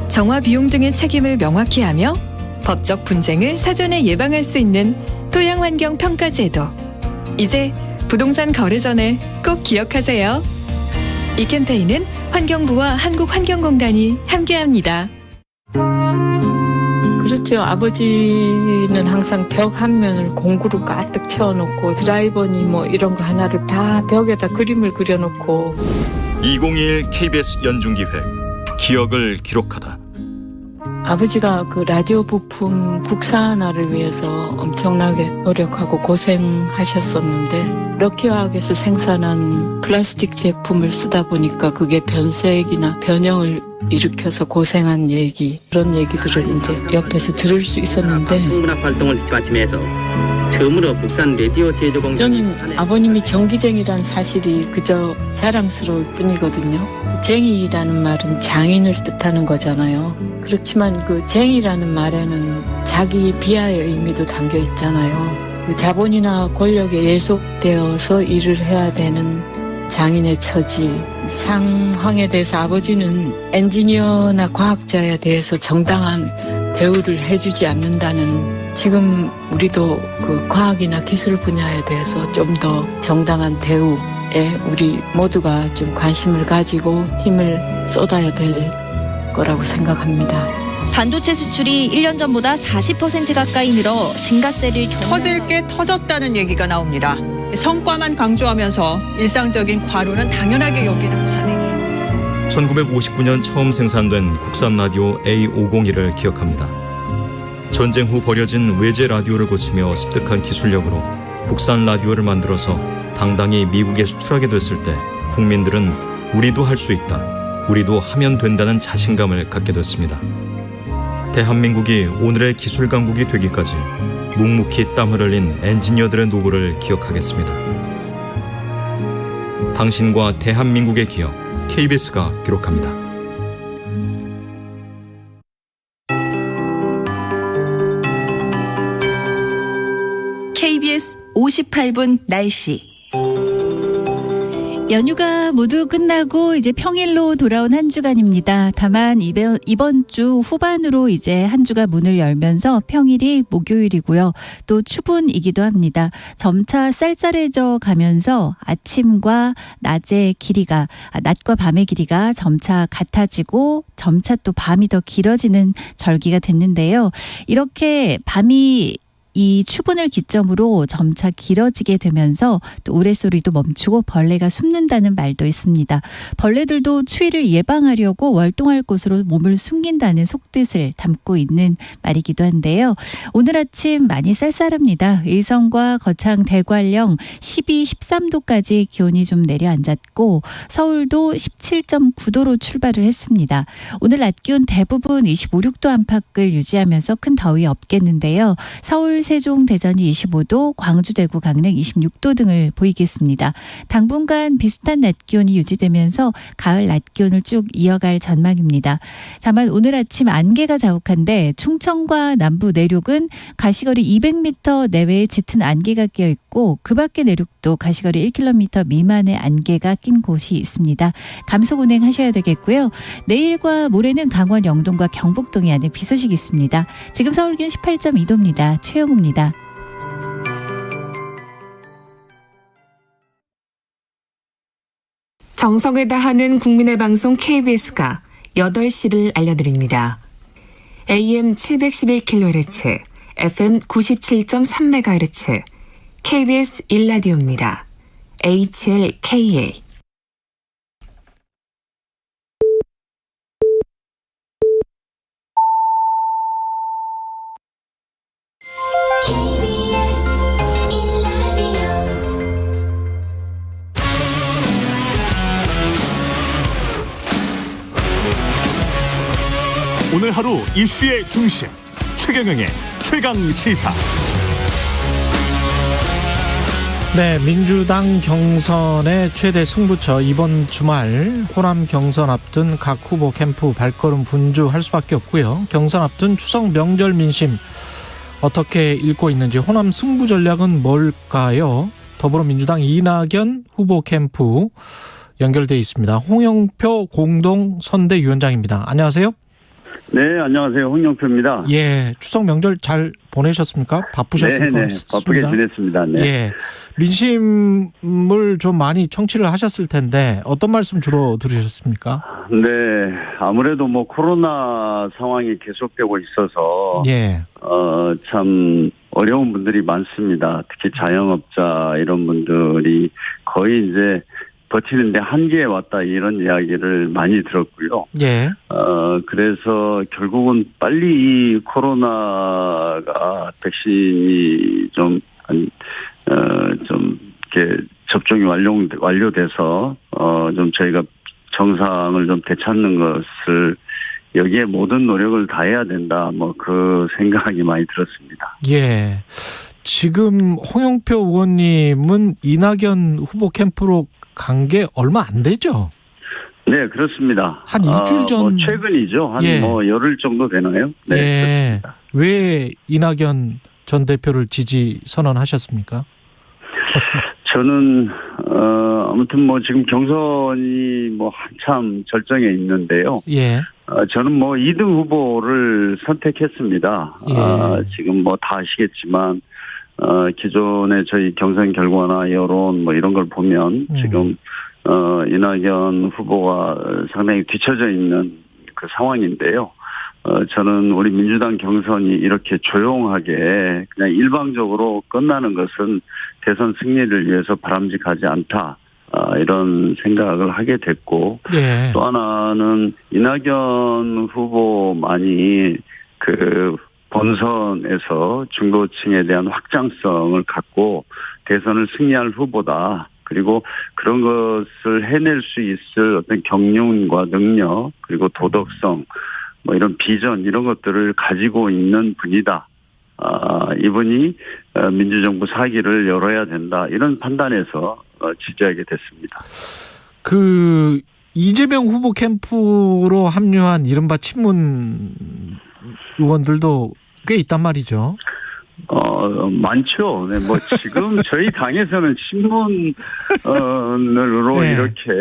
정화 비용 등의 책임을 명확히 하며 법적 분쟁을 사전에 예방할 수 있는 토양 환경 평가 제도. 이제 부동산 거래 전에 꼭 기억하세요. 이 캠페인은 환경부와 한국환경공단이 함께합니다. 그렇죠. 아버지는 항상 벽 한 면을 공구로 가득 채워놓고 드라이버니 뭐 이런 거 하나를 다 벽에다 그림을 그려놓고 2021 KBS 연중기획 기억을 기록하다. 아버지가 그 라디오 부품 국산화를 위해서 엄청나게 노력하고 고생하셨었는데 럭키화학에서 생산한 플라스틱 제품을 쓰다 보니까 그게 변색이나 변형을 일으켜서 고생한 얘기, 그런 얘기들을 이제 옆에서 들을 수 있었는데 문학 활동을 뒷받침해서 처음으로 국산 라디오 제조 공장이 저는 아버님이 정기쟁이란 사실이 그저 자랑스러울 뿐이거든요. 쟁이라는 말은 장인을 뜻하는 거잖아요. 그렇지만 그 쟁이라는 말에는 자기 비하의 의미도 담겨 있잖아요. 그 자본이나 권력에 예속되어서 일을 해야 되는 장인의 처지, 상황에 대해서 아버지는 엔지니어나 과학자에 대해서 정당한 대우를 해주지 않는다는, 지금 우리도 그 과학이나 기술 분야에 대해서 좀 더 정당한 대우에 우리 모두가 좀 관심을 가지고 힘을 쏟아야 될 거라고 생각합니다. 반도체 수출이 1년 전보다 40% 가까이 늘어 증가세를 터질 게 터졌다는 얘기가 나옵니다. 성과만 강조하면서 일상적인 과로는 당연하게 여기는 관행이. 1959년 처음 생산된 국산 라디오 A501을 기억합니다. 전쟁 후 버려진 외제 라디오를 고치며 습득한 기술력으로 국산 라디오를 만들어서 당당히 미국에 수출하게 됐을 때 국민들은 우리도 할 수 있다, 우리도 하면 된다는 자신감을 갖게 됐습니다. 대한민국이 오늘의 기술 강국이 되기까지 묵묵히 땀을 흘린 엔지니어들의 노고를 기억하겠습니다. 당신과 대한민국의 기억, KBS가 기록합니다. KBS 58분 날씨. 연휴가 모두 끝나고 이제 평일로 돌아온 한 주간입니다. 다만 이번 주 후반으로 이제 한 주가 문을 열면서 평일이 목요일이고요. 또 추분이기도 합니다. 점차 쌀쌀해져 가면서 아침과 낮과 밤의 길이가 점차 같아지고 점차 또 밤이 더 길어지는 절기가 됐는데요. 이렇게 밤이 이 추분을 기점으로 점차 길어지게 되면서 또 우레소리도 멈추고 벌레가 숨는다는 말도 있습니다. 벌레들도 추위를 예방하려고 월동할 곳으로 몸을 숨긴다는 속뜻을 담고 있는 말이기도 한데요. 오늘 아침 많이 쌀쌀합니다. 의성과 거창, 대관령 12, 13도까지 기온이 좀 내려앉았고 서울도 17.9도로 출발을 했습니다. 오늘 낮 기온 대부분 25, 6도 안팎을 유지하면서 큰 더위 없겠는데요. 서울, 세종, 대전이 25도, 광주, 대구, 강릉 26도 등을 보이겠습니다. 당분간 비슷한 낮 기온이 유지되면서 가을 낮 기온을 쭉 이어갈 전망입니다. 다만 오늘 아침 안개가 자욱한데 충청과 남부 내륙은 가시거리 200m 내외에 짙은 안개가 끼어 있고 그 밖의 내륙도 가시거리 1km 미만의 안개가 낀 곳이 있습니다. 감속 운행하셔야 되겠고요. 내일과 모레는 강원 영동과 경북 동해안에 비 소식이 있습니다. 지금 서울 기온 18.2도입니다. 최영우입니다. 정성을 다하는 국민의 방송 KBS가 8시를 알려드립니다. AM 711kHz, FM 97.3MHz, KBS 1라디오입니다. HLKA. 오늘 하루 이슈의 중심 최경영의 최강시사. 네, 민주당 경선의 최대 승부처 이번 주말 호남 경선 앞둔 각 후보 캠프 발걸음 분주할 수밖에 없고요. 경선 앞둔 추석 명절 민심 어떻게 읽고 있는지 호남 승부 전략은 뭘까요? 더불어민주당 이낙연 후보 캠프 연결돼 있습니다. 홍영표 공동선대위원장입니다. 안녕하세요. 네, 안녕하세요. 홍영표입니다. 예, 추석 명절 잘 보내셨습니까? 바쁘셨을 것 같습니다. 바쁘게 지냈습니다. 네. 예, 민심을 좀 많이 청취를 하셨을 텐데 어떤 말씀 주로 들으셨습니까? 네, 아무래도 뭐 코로나 상황이 계속되고 있어서 예, 참 어려운 분들이 많습니다. 특히 자영업자 이런 분들이 거의 이제 버티는데 한계에 왔다 이런 이야기를 많이 들었고요. 예. 그래서 결국은 빨리 이 코로나가 백신이 좀 이렇게 접종이 완료돼서 좀 저희가 정상을 좀 되찾는 것을 여기에 모든 노력을 다해야 된다. 뭐 그 생각이 많이 들었습니다. 예. 지금 홍영표 의원님은 이낙연 후보 캠프로 간 게 얼마 안 되죠? 네, 그렇습니다. 한 일주일 전. 뭐 최근이죠. 한 예. 뭐 열흘 정도 되나요? 네. 예. 그렇습니다. 왜 이낙연 전 대표를 지지 선언하셨습니까? 저는, 아무튼 뭐 지금 경선이 뭐 한참 절정에 있는데요. 예. 저는 뭐 2등 후보를 선택했습니다. 예. 지금 뭐 다 아시겠지만, 기존의 저희 경선 결과나 여론 뭐 이런 걸 보면 지금 이낙연 후보가 상당히 뒤처져 있는 그 상황인데요. 저는 우리 민주당 경선이 이렇게 조용하게 그냥 일방적으로 끝나는 것은 대선 승리를 위해서 바람직하지 않다. 이런 생각을 하게 됐고 예. 또 하나는 이낙연 후보만이 그 본선에서 중도층에 대한 확장성을 갖고 대선을 승리할 후보다. 그리고 그런 것을 해낼 수 있을 어떤 경륜과 능력 그리고 도덕성 뭐 이런 비전 이런 것들을 가지고 있는 분이다. 이분이 민주정부 사기를 열어야 된다. 이런 판단에서 지지하게 됐습니다. 그 이재명 후보 캠프로 합류한 이른바 친문 의원들도 꽤 있단 말이죠. 많죠. 네, 뭐 지금 저희 당에서는 친문으로 네. 이렇게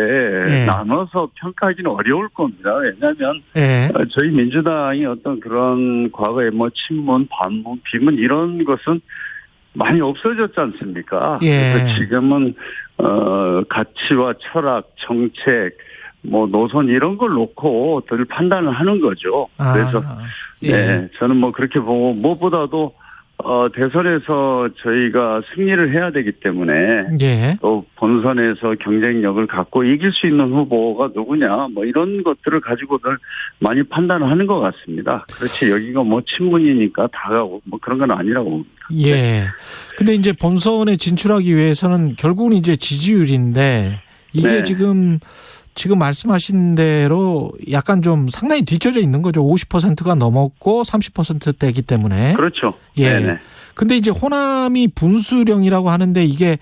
네. 나눠서 평가하기는 어려울 겁니다. 왜냐하면 네. 저희 민주당이 어떤 그런 과거에 뭐 친문, 반문, 비문 이런 것은 많이 없어졌지 않습니까? 예. 그래서 지금은 가치와 철학, 정책, 뭐 노선 이런 걸 놓고 늘 판단을 하는 거죠. 그래서 예. 네, 저는 뭐 그렇게 보고 무엇보다도 대선에서 저희가 승리를 해야 되기 때문에 예. 또 본선에서 경쟁력을 갖고 이길 수 있는 후보가 누구냐 뭐 이런 것들을 가지고들 많이 판단을 하는 것 같습니다. 그렇지 여기가 뭐 친문이니까 다 가고 뭐 그런 건 아니라고 봅니다. 예. 네. 근데 이제 본선에 진출하기 위해서는 결국은 이제 지지율인데 이게 네. 지금 말씀하신 대로 약간 좀 상당히 뒤쳐져 있는 거죠. 50%가 넘었고 30%대이기 때문에. 그렇죠. 예. 네네. 근데 이제 호남이 분수령이라고 하는데 이게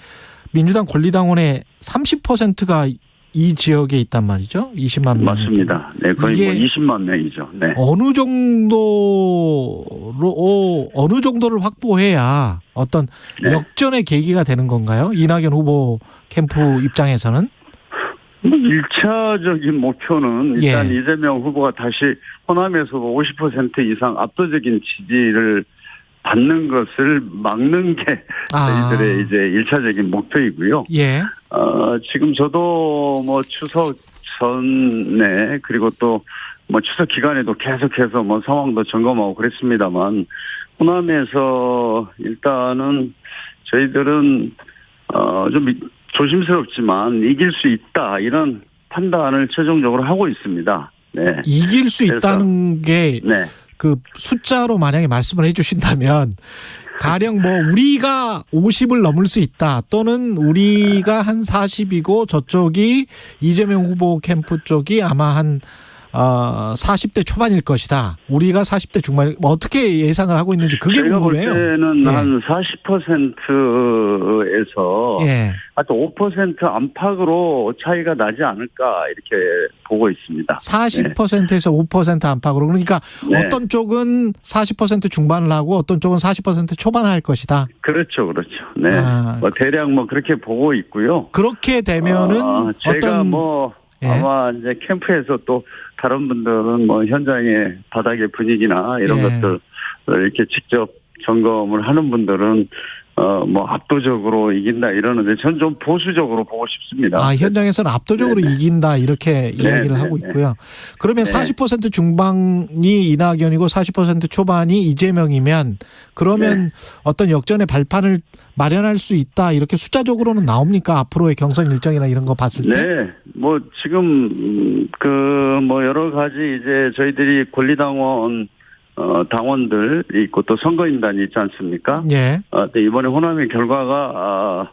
민주당 권리당원의 30%가 이 지역에 있단 말이죠. 20만 명. 맞습니다. 네, 거의 뭐 20만 명이죠. 네. 어느 정도를 확보해야 어떤 네. 역전의 계기가 되는 건가요? 이낙연 후보 캠프 입장에서는? 1차적인 목표는 일단 예. 이재명 후보가 다시 호남에서 50% 이상 압도적인 지지를 받는 것을 막는 게 저희들의 이제 1차적인 목표이고요. 예. 지금 저도 뭐 추석 전에 그리고 또 뭐 추석 기간에도 계속해서 뭐 상황도 점검하고 그랬습니다만 호남에서 일단은 저희들은 좀 조심스럽지만 이길 수 있다 이런 판단을 최종적으로 하고 있습니다. 네. 이길 수 있다는 게 그 숫자로 만약에 말씀을 해주신다면 가령 뭐 우리가 50을 넘을 수 있다 또는 우리가 한 40이고 저쪽이 이재명 후보 캠프 쪽이 아마 한 40대 초반일 것이다. 우리가 40대 중반 뭐 어떻게 예상을 하고 있는지 그게 궁금해요. 제가 볼 때는 한 40%에서 하여튼 5% 안팎으로 차이가 나지 않을까 이렇게 보고 있습니다. 40%에서 5% 안팎으로 그러니까 어떤 쪽은 40% 중반을 하고 어떤 쪽은 40% 초반을 할 것이다. 그렇죠. 네. 뭐 대략 뭐 그렇게 보고 있고요. 그렇게 되면은 제가 아마 이제 캠프에서 또 다른 분들은 뭐 현장의 바닥의 분위기나 이런 것들 이렇게 직접 점검을 하는 분들은 뭐 압도적으로 이긴다 이러는데 저는 좀 보수적으로 보고 싶습니다. 현장에서는 압도적으로 이긴다 이렇게 이야기를 하고 있고요. 그러면 40% 중반이 이낙연이고 40% 초반이 이재명이면 그러면 어떤 역전의 발판을 마련할 수 있다 이렇게 숫자적으로는 나옵니까? 앞으로의 경선 일정이나 이런 거 봤을 때? 네, 뭐 지금 뭐 여러 가지 이제 저희들이 권리당원 당원들이 있고 또 선거인단이 있지 않습니까? 이번에 호남의 결과가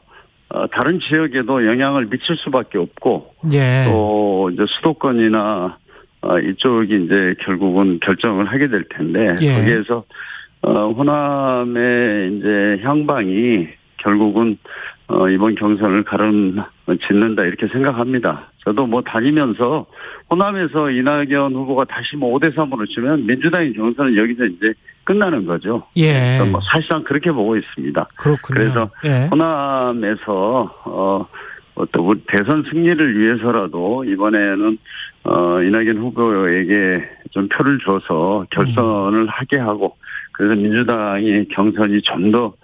다른 지역에도 영향을 미칠 수밖에 없고 또 이제 수도권이나 이쪽이 이제 결국은 결정을 하게 될 텐데 거기에서 호남의 이제 향방이 결국은 이번 경선을 가름짓는다 이렇게 생각합니다. 저도 뭐 다니면서 호남에서 이낙연 후보가 다시 뭐 5대3으로 치면 민주당의 경선은 여기서 이제 끝나는 거죠. 뭐 사실상 그렇게 보고 있습니다. 그렇군요. 그래서 호남에서 또 우리 대선 승리를 위해서라도 이번에는 이낙연 후보에게 좀 표를 줘서 결선을 하게 하고 그래서 민주당이 경선이 좀 더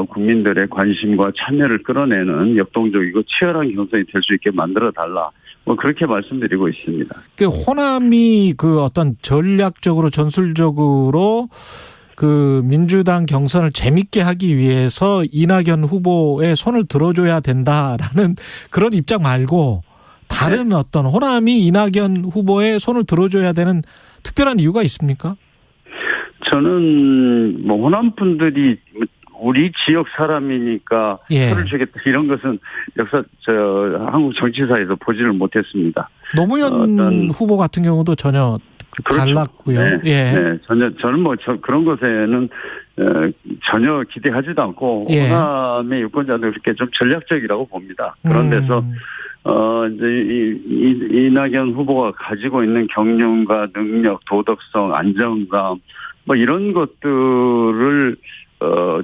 국민들의 관심과 참여를 끌어내는 역동적이고 치열한 경선이 될 수 있게 만들어 달라. 뭐 그렇게 말씀드리고 있습니다. 그 호남이 그 어떤 전략적으로 전술적으로 그 민주당 경선을 재밌게 하기 위해서 이낙연 후보의 손을 들어줘야 된다라는 그런 입장 말고 다른 어떤 호남이 이낙연 후보의 손을 들어줘야 되는 특별한 이유가 있습니까? 저는 뭐 호남 분들이 우리 지역 사람이니까 표를 주겠다 이런 것은 한국 정치사에서 보지를 못했습니다. 노무현 후보 같은 경우도 전혀 달랐고요. 전혀 저는 뭐 그런 것에는 전혀 기대하지도 않고 호남의 유권자들 그렇게 좀 전략적이라고 봅니다. 그런 데서 이제 이낙연 후보가 가지고 있는 경륜과 능력, 도덕성, 안정감 뭐 이런 것들을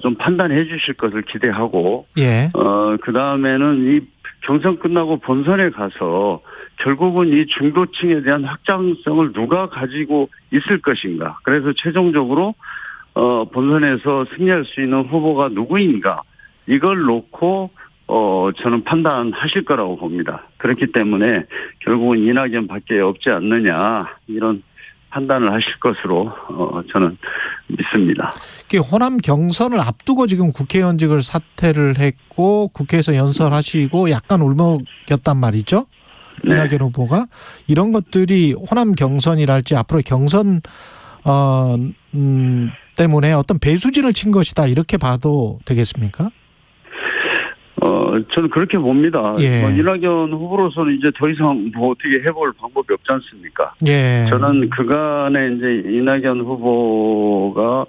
좀 판단해 주실 것을 기대하고 그 다음에는 이 경선 끝나고 본선에 가서 결국은 이 중도층에 대한 확장성을 누가 가지고 있을 것인가. 그래서 최종적으로 본선에서 승리할 수 있는 후보가 누구인가. 이걸 놓고 저는 판단하실 거라고 봅니다. 그렇기 때문에 결국은 이낙연밖에 없지 않느냐 이런 판단을 하실 것으로 저는 믿습니다. 호남 경선을 앞두고 지금 국회의원직을 사퇴를 했고 국회에서 연설하시고 약간 울먹였단 말이죠. 이낙연 후보가. 이런 것들이 호남 경선이랄지 앞으로의 경선 때문에 어떤 배수진을 친 것이다 이렇게 봐도 되겠습니까? 저는 그렇게 봅니다. 이낙연 후보로서는 이제 더 이상 뭐 어떻게 해볼 방법이 없지 않습니까? 저는 그간에 이제 이낙연 후보가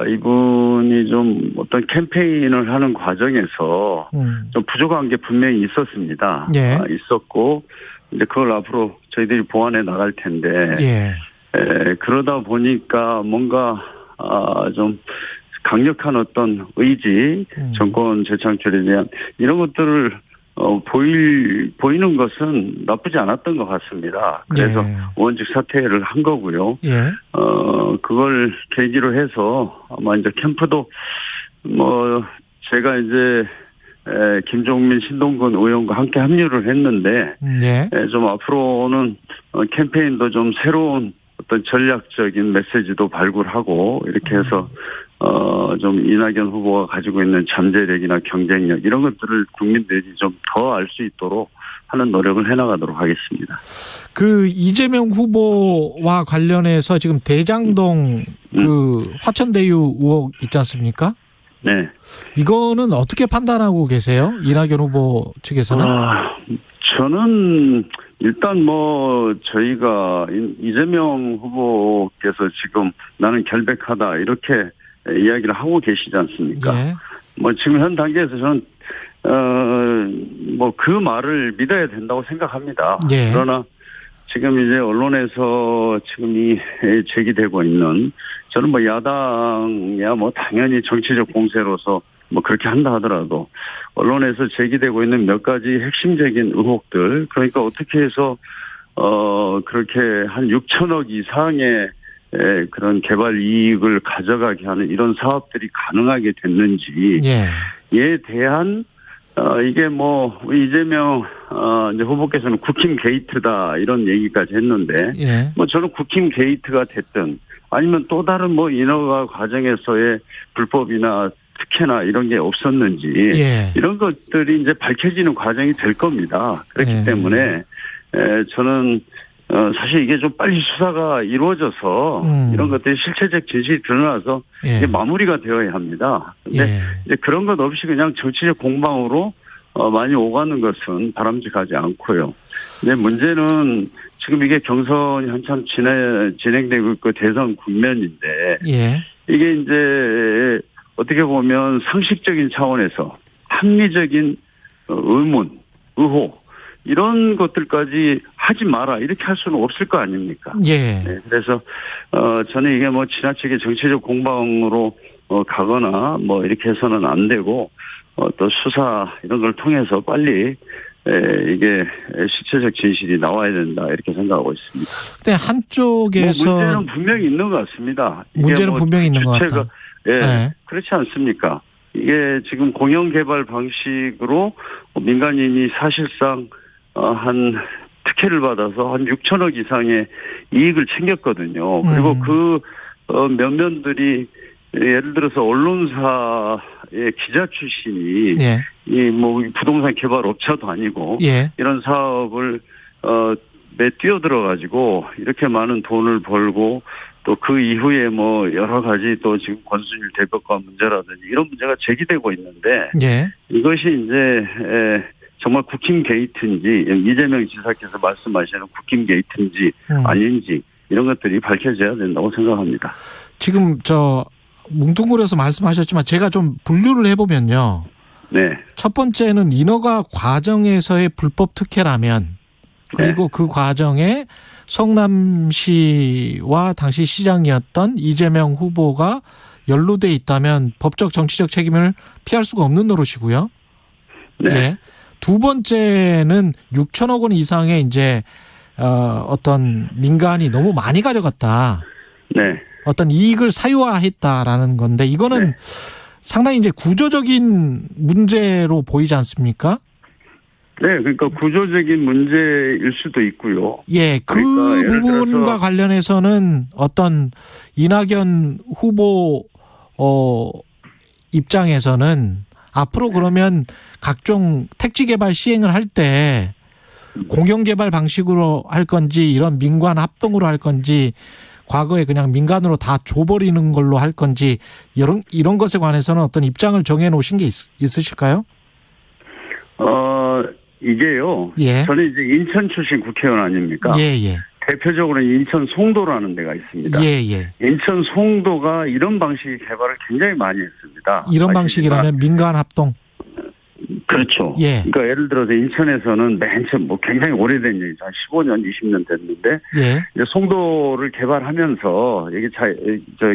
이분이 좀 어떤 캠페인을 하는 과정에서 좀 부족한 게 분명히 있었습니다. 있었고 이제 그걸 앞으로 저희들이 보완해 나갈 텐데 그러다 보니까 뭔가 좀 강력한 어떤 의지, 정권 재창출에 대한 이런 것들을 보이는 것은 나쁘지 않았던 것 같습니다. 그래서 의원직 사퇴를 한 거고요. 그걸 계기로 해서 아마 이제 캠프도 뭐 제가 이제 김종민, 신동근 의원과 함께 합류를 했는데 좀 앞으로는 캠페인도 좀 새로운 어떤 전략적인 메시지도 발굴하고 이렇게 해서 좀 이낙연 후보가 가지고 있는 잠재력이나 경쟁력 이런 것들을 국민들이 좀 더 알 수 있도록 하는 노력을 해나가도록 하겠습니다. 그 이재명 후보와 관련해서 지금 대장동 그 화천대유 의혹 있지 않습니까? 네. 이거는 어떻게 판단하고 계세요? 이낙연 후보 측에서는? 저는 일단 뭐 저희가 이재명 후보께서 지금 나는 결백하다 이렇게 이야기를 하고 계시지 않습니까? 뭐 지금 현 단계에서 저는 뭐 그 말을 믿어야 된다고 생각합니다. 그러나 지금 이제 언론에서 지금 이 제기되고 있는 저는 뭐 야당이야 뭐 당연히 정치적 공세로서 뭐 그렇게 한다 하더라도 언론에서 제기되고 있는 몇 가지 핵심적인 의혹들 그러니까 어떻게 해서 그렇게 한 6천억 이상의 그런 개발 이익을 가져가게 하는 이런 사업들이 가능하게 됐는지에 대한 이게 뭐 이재명 이제 후보께서는 국힘 게이트다 이런 얘기까지 했는데 뭐 저는 국힘 게이트가 됐든 아니면 또 다른 뭐 인허가 과정에서의 불법이나 특혜나 이런 게 없었는지 이런 것들이 이제 밝혀지는 과정이 될 겁니다. 그렇기 때문에 저는 사실 이게 좀 빨리 수사가 이루어져서 이런 것들이 실체적 진실이 드러나서 이게 마무리가 되어야 합니다. 근데 이제 그런 것 없이 그냥 정치적 공방으로 많이 오가는 것은 바람직하지 않고요. 근데 문제는 지금 이게 경선이 한참 진행되고 있고 대선 국면인데 이게 이제 어떻게 보면 상식적인 차원에서 합리적인 의문, 의혹 이런 것들까지 하지 마라 이렇게 할 수는 없을 거 아닙니까? 네, 그래서 저는 이게 뭐 지나치게 정치적 공방으로 가거나 뭐 이렇게 해서는 안 되고 또 수사 이런 걸 통해서 빨리 이게 실체적 진실이 나와야 된다 이렇게 생각하고 있습니다. 근데 한쪽에서 뭐 문제는 분명히 있는 것 같습니다. 문제는 뭐 분명히 있는 것 같다. 그렇지 않습니까? 이게 지금 공영 개발 방식으로 민간인이 사실상 한 특혜를 받아서 한 6천억 이상의 이익을 챙겼거든요. 그리고 그 면면들이 예를 들어서 언론사의 기자 출신이 이 뭐 부동산 개발 업체도 아니고 이런 사업을 뛰어들어 가지고 이렇게 많은 돈을 벌고 또 그 이후에 뭐 여러 가지 또 지금 권순일 대법관 문제라든지 이런 문제가 제기되고 있는데 이것이 이제 정말 국힘 게이트인지 이재명 지사께서 말씀하시는 국힘 게이트인지 아닌지 이런 것들이 밝혀져야 된다고 생각합니다. 지금 뭉뚱그려서 말씀하셨지만 제가 좀 분류를 해보면요. 첫 번째는 인허가 과정에서의 불법 특혜라면 그리고 그 과정에 성남시와 당시 시장이었던 이재명 후보가 연루돼 있다면 법적 정치적 책임을 피할 수가 없는 노릇이고요. 두 번째는 6천억 원 이상의 이제 어떤 민간이 너무 많이 가져갔다. 어떤 이익을 사유화했다라는 건데 이거는 상당히 이제 구조적인 문제로 보이지 않습니까? 네, 그러니까 구조적인 문제일 수도 있고요. 그 그러니까 부분과 관련해서는 어떤 이낙연 후보 입장에서는 앞으로 그러면 각종 택지 개발 시행을 할 때 공영 개발 방식으로 할 건지 이런 민관 합동으로 할 건지 과거에 그냥 민간으로 다 줘버리는 걸로 할 건지 이런 것에 관해서는 어떤 입장을 정해놓으신 게 있으실까요? 이게요. 저는 이제 인천 출신 국회의원 아닙니까? 대표적으로 인천 송도라는 데가 있습니다. 인천 송도가 이런 방식의 개발을 굉장히 많이 했습니다. 이런 방식이라면 민간 합동? 그렇죠. 그러니까 예를 들어서 인천에서는 맨 처음 뭐 굉장히 오래된 얘기죠. 한 15년, 20년 됐는데 이제 송도를 개발하면서 여기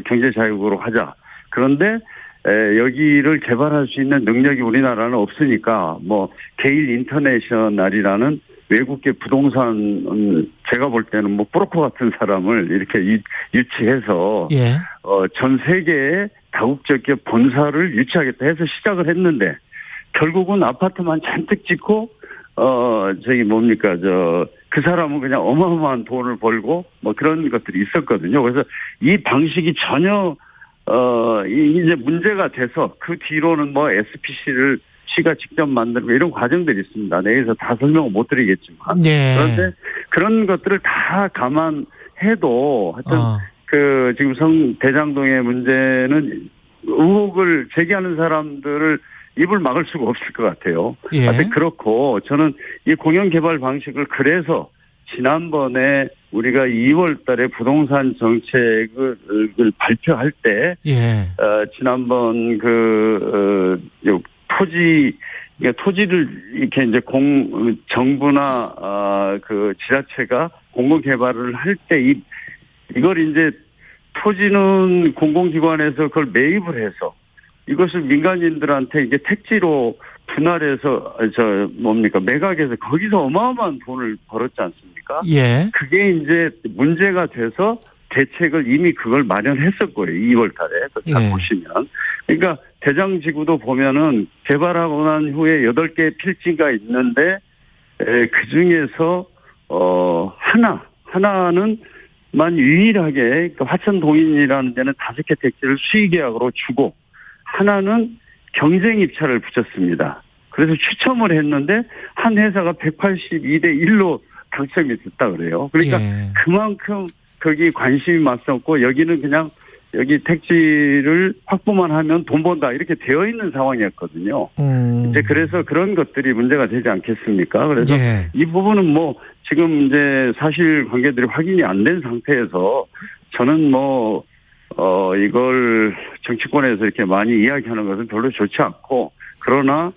경제 자유구로 하자. 그런데 여기를 개발할 수 있는 능력이 우리나라는 없으니까 뭐 게일 인터내셔널이라는 외국계 부동산 제가 볼 때는 뭐 브로커 같은 사람을 이렇게 유치해서 전 세계에 다국적계 본사를 유치하겠다 해서 시작을 했는데 결국은 아파트만 잔뜩 짓고 그 사람은 그냥 어마어마한 돈을 벌고 뭐 그런 것들이 있었거든요. 그래서 이 방식이 전혀 이제 문제가 돼서 그 뒤로는 뭐 SPC를 시가 직접 만들고 이런 과정들이 있습니다. 여기서 다 설명을 못 드리겠지만. 그런데 그런 것들을 다 감안해도 하여튼 지금 대장동의 문제는 의혹을 제기하는 사람들을 입을 막을 수가 없을 것 같아요. 하여튼 그렇고 저는 이 공영 개발 방식을 그래서 지난번에 우리가 2월 달에 부동산 정책을 발표할 때 지난번 토지를 이렇게 이제 정부나 지자체가 공공 개발을 할 때 이걸 이제 토지는 공공기관에서 그걸 매입을 해서 이것을 민간인들한테 이게 택지로 분할해서 매각해서 거기서 어마어마한 돈을 벌었지 않습니까? 그게 이제 문제가 돼서 대책을 이미 그걸 마련했었고요. 2월 달에. 딱 보시면. 그러니까 대장지구도 보면은 개발하고 난 후에 8개 필지가 있는데 그 중에서 하나는 유일하게 화천동인이라는 데는 5개 택지를 수의계약으로 주고 하나는 경쟁 입찰을 붙였습니다. 그래서 추첨을 했는데 한 회사가 182대 1로 당첨이 됐다 그래요. 그러니까 그만큼 거기 관심이 맞섰고 여기는 그냥 여기 택지를 확보만 하면 돈 번다 이렇게 되어 있는 상황이었거든요. 이제 그래서 그런 것들이 문제가 되지 않겠습니까? 그래서 이 부분은 뭐 지금 이제 사실 관계들이 확인이 안 된 상태에서 저는 이걸 정치권에서 이렇게 많이 이야기하는 것은 별로 좋지 않고 그러나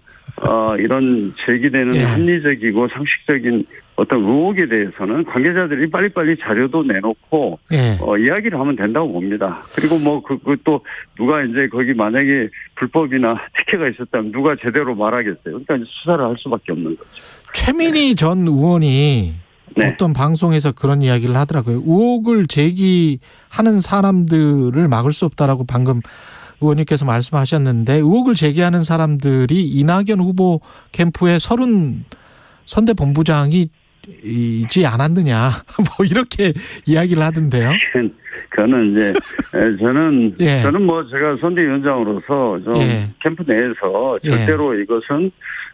이런 제기되는 합리적이고 상식적인 어떤 의혹에 대해서는 관계자들이 빨리빨리 자료도 내놓고 이야기를 하면 된다고 봅니다. 그리고 또 누가 이제 거기 만약에 불법이나 특혜가 있었다면 누가 제대로 말하겠어요. 그러니까 이제 수사를 할 수밖에 없는 거죠. 최민희 전 의원이 어떤 방송에서 그런 이야기를 하더라고요. 의혹을 제기하는 사람들을 막을 수 없다라고 방금 의원님께서 말씀하셨는데 의혹을 제기하는 사람들이 이낙연 후보 캠프의 30 선대본부장이 이지 않았느냐 이렇게 이야기를 하던데요. 그거는 이제 저는 제가 선대위원장으로서 좀 캠프 내에서 절대로 이것은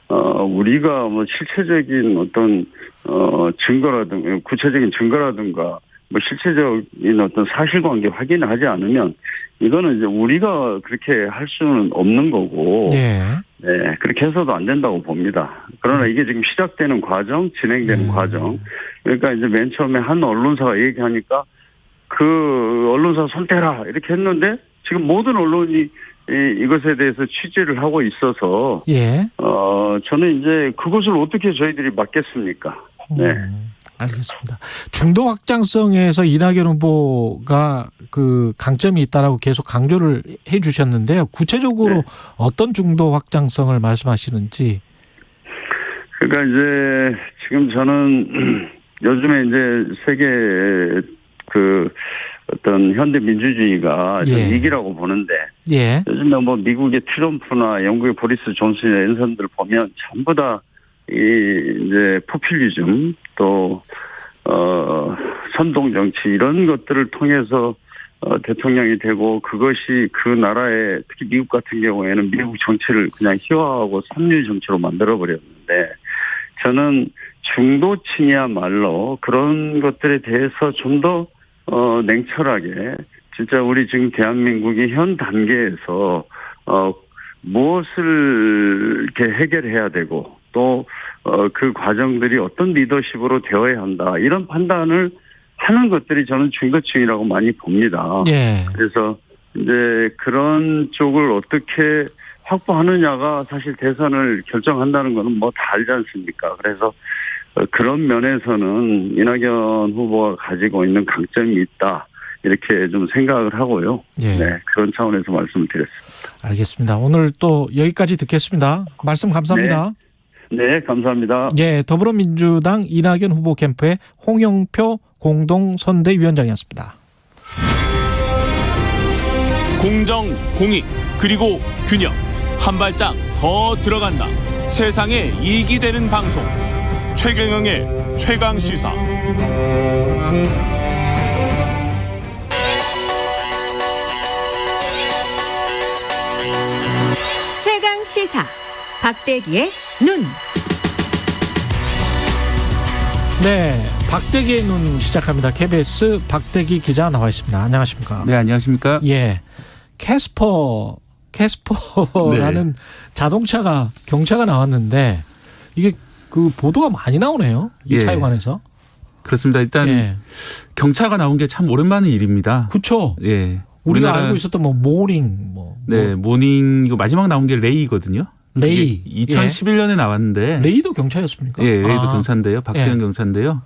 우리가 실체적인 어떤 증거라든가 구체적인 증거라든가 실체적인 어떤 사실관계 확인을 하지 않으면 이거는 이제 우리가 그렇게 할 수는 없는 거고 그렇게 해서도 안 된다고 봅니다. 그러나 이게 지금 시작되는 과정, 진행되는 과정. 그러니까 이제 맨 처음에 한 언론사가 얘기하니까 그 언론사 손 떼라 이렇게 했는데 지금 모든 언론이 이것에 대해서 취재를 하고 있어서 저는 이제 그것을 어떻게 저희들이 막겠습니까? 알겠습니다. 중도 확장성에서 이낙연 후보가 그 강점이 있다라고 계속 강조를 해 주셨는데요. 구체적으로 어떤 중도 확장성을 말씀하시는지. 그러니까 이제 지금 저는 요즘에 이제 세계 어떤 현대 민주주의가 좀 위기라고 보는데 요즘에 미국의 트럼프나 영국의 보리스 존슨의 연설들 보면 전부 다 이제 포퓰리즘 또 선동 정치 이런 것들을 통해서 대통령이 되고 그것이 그 나라의 특히 미국 같은 경우에는 미국 정치를 그냥 희화하고 삼류 정치로 만들어 버렸는데 저는 중도층이야말로 그런 것들에 대해서 좀 더 냉철하게 진짜 우리 지금 대한민국이 현 단계에서 무엇을 이렇게 해결해야 되고 또 그 과정들이 어떤 리더십으로 되어야 한다 이런 판단을 하는 것들이 저는 중도층이라고 많이 봅니다. 그래서 이제 그런 쪽을 어떻게 확보하느냐가 사실 대선을 결정한다는 거는 다 알지 않습니까? 그래서 그런 면에서는 이낙연 후보가 가지고 있는 강점이 있다. 이렇게 좀 생각을 하고요. 그런 차원에서 말씀을 드렸습니다. 알겠습니다. 오늘 또 여기까지 듣겠습니다. 말씀 감사합니다. 네, 감사합니다. 더불어민주당 이낙연 후보 캠프의 홍영표 공동선대위원장이었습니다. 공정, 공익, 그리고 균형. 한 발짝 더 들어간다. 세상에 이익이 되는 방송. 최경영의 최강시사. 최강시사 박대기의 눈. 네, 박대기의 눈 시작합니다. KBS 박대기 기자 나와 있습니다. 안녕하십니까? 네, 안녕하십니까? 예, 캐스퍼라는 네. 자동차가 경차가 나왔는데 이게 그 보도가 많이 나오네요. 이 차에 관해서. 그렇습니다. 일단 경차가 나온 게 참 오랜만의 일입니다. 그렇죠. 예, 우리가 알고 있었던 뭐 모닝 네, 모닝 이거 마지막 나온 게 레이거든요. 레이 2011년에 나왔는데 레이도 경차였습니까? 예, 레이도 경차인데요. 박수현 경차인데요.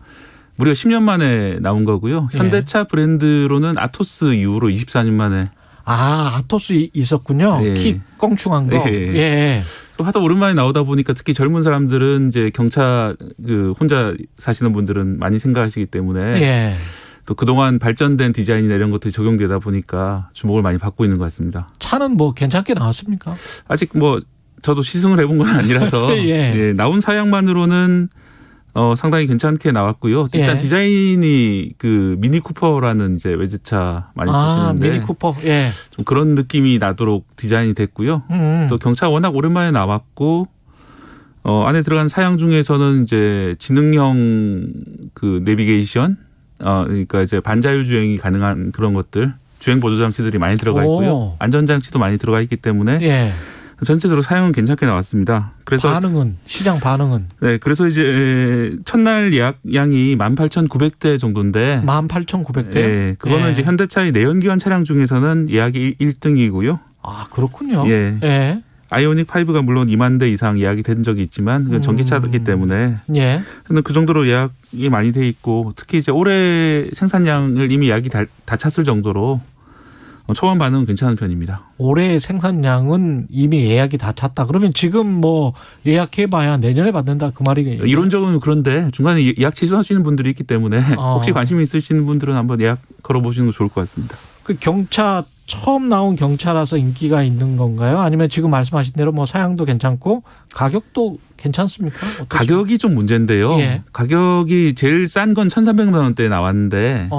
무려 10년 만에 나온 거고요. 현대차 브랜드로는 아토스 이후로 24년 만에. 아토스 있었군요. 키 껑충한 거. 예. 또 하도 오랜만에 나오다 보니까 특히 젊은 사람들은 이제 경차 그 혼자 사시는 분들은 많이 생각하시기 때문에 또 그동안 발전된 디자인이나 이런 것들이 적용되다 보니까 주목을 많이 받고 있는 것 같습니다. 차는 뭐 괜찮게 나왔습니까? 아직 뭐 저도 시승을 해본 건 아니라서 나온 사양만으로는 상당히 괜찮게 나왔고요. 일단 디자인이 그 미니 쿠퍼라는 이제 외제차 많이 쓰시는데 미니 쿠퍼, 좀 그런 느낌이 나도록 디자인이 됐고요. 또 경차 워낙 오랜만에 나왔고 안에 들어간 사양 중에서는 이제 지능형 그 내비게이션, 그러니까 이제 반자율 주행이 가능한 그런 것들, 주행 보조 장치들이 많이 들어가 있고요. 안전 장치도 많이 들어가 있기 때문에. 전체적으로 사용은 괜찮게 나왔습니다. 그래서 시장 반응은? 네, 그래서 이제 첫날 예약량이 18,900대 정도인데. 18,900대? 네, 그거는 이제 현대차의 내연기관 차량 중에서는 예약이 1등이고요. 그렇군요. 아이오닉 5가 물론 2만 대 이상 예약이 된 적이 있지만 그건 전기차이기 때문에 저는 그 정도로 예약이 많이 돼 있고 특히 이제 올해 생산량을 이미 예약이 다 찼을 정도로 초반 반응은 괜찮은 편입니다. 올해 생산량은 이미 예약이 다 찼다. 그러면 지금 뭐 예약해봐야 내년에 받는다 그 말이겠죠? 이론적으로는 그런데 중간에 예약 취소하시는 분들이 있기 때문에 혹시 관심이 있으신 분들은 한번 예약 걸어보시는 거 좋을 것 같습니다. 그 경차 처음 나온 경차라서 인기가 있는 건가요? 아니면 지금 말씀하신 대로 뭐 사양도 괜찮고 가격도 괜찮습니까? 어떠십니까? 가격이 좀 문제인데요. 가격이 제일 싼 건 1,300만 원대에 나왔는데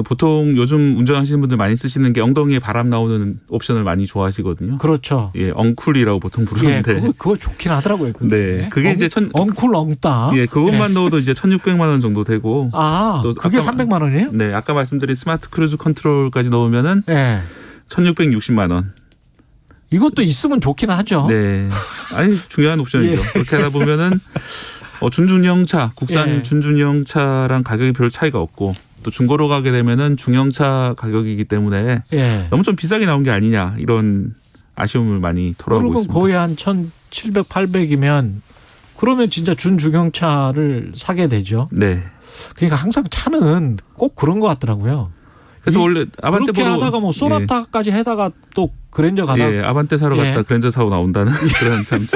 보통 요즘 운전하시는 분들 많이 쓰시는 게 엉덩이에 바람 나오는 옵션을 많이 좋아하시거든요. 그렇죠. 엉쿨이라고 보통 부르는데. 그거 좋긴 하더라고요. 네. 그게 이제 엉쿨 엉따. 그것만 넣어도 이제 1,600만 원 정도 되고. 또 그게 300만 원이에요? 네. 아까 말씀드린 스마트 크루즈 컨트롤까지 넣으면은 1,660만 원. 이것도 있으면 좋긴 하죠. 네. 중요한 옵션이죠. 그렇게 하다 보면은 준중형차, 국산 준중형차랑 가격이 별 차이가 없고. 또 중고로 가게 되면은 중형차 가격이기 때문에 너무 좀 비싸게 나온 게 아니냐 이런 아쉬움을 많이 토로하고 있습니다. 그러면 거의 한 1,700, 800이면 그러면 진짜 준중형차를 사게 되죠. 네. 그러니까 항상 차는 꼭 그런 것 같더라고요. 그래서 원래 아반떼 그렇게 하다가 뭐 소나타까지 해다가 또 그랜저 가다가 아반떼 사러 갔다 그랜저 사고 나온다는 그런 참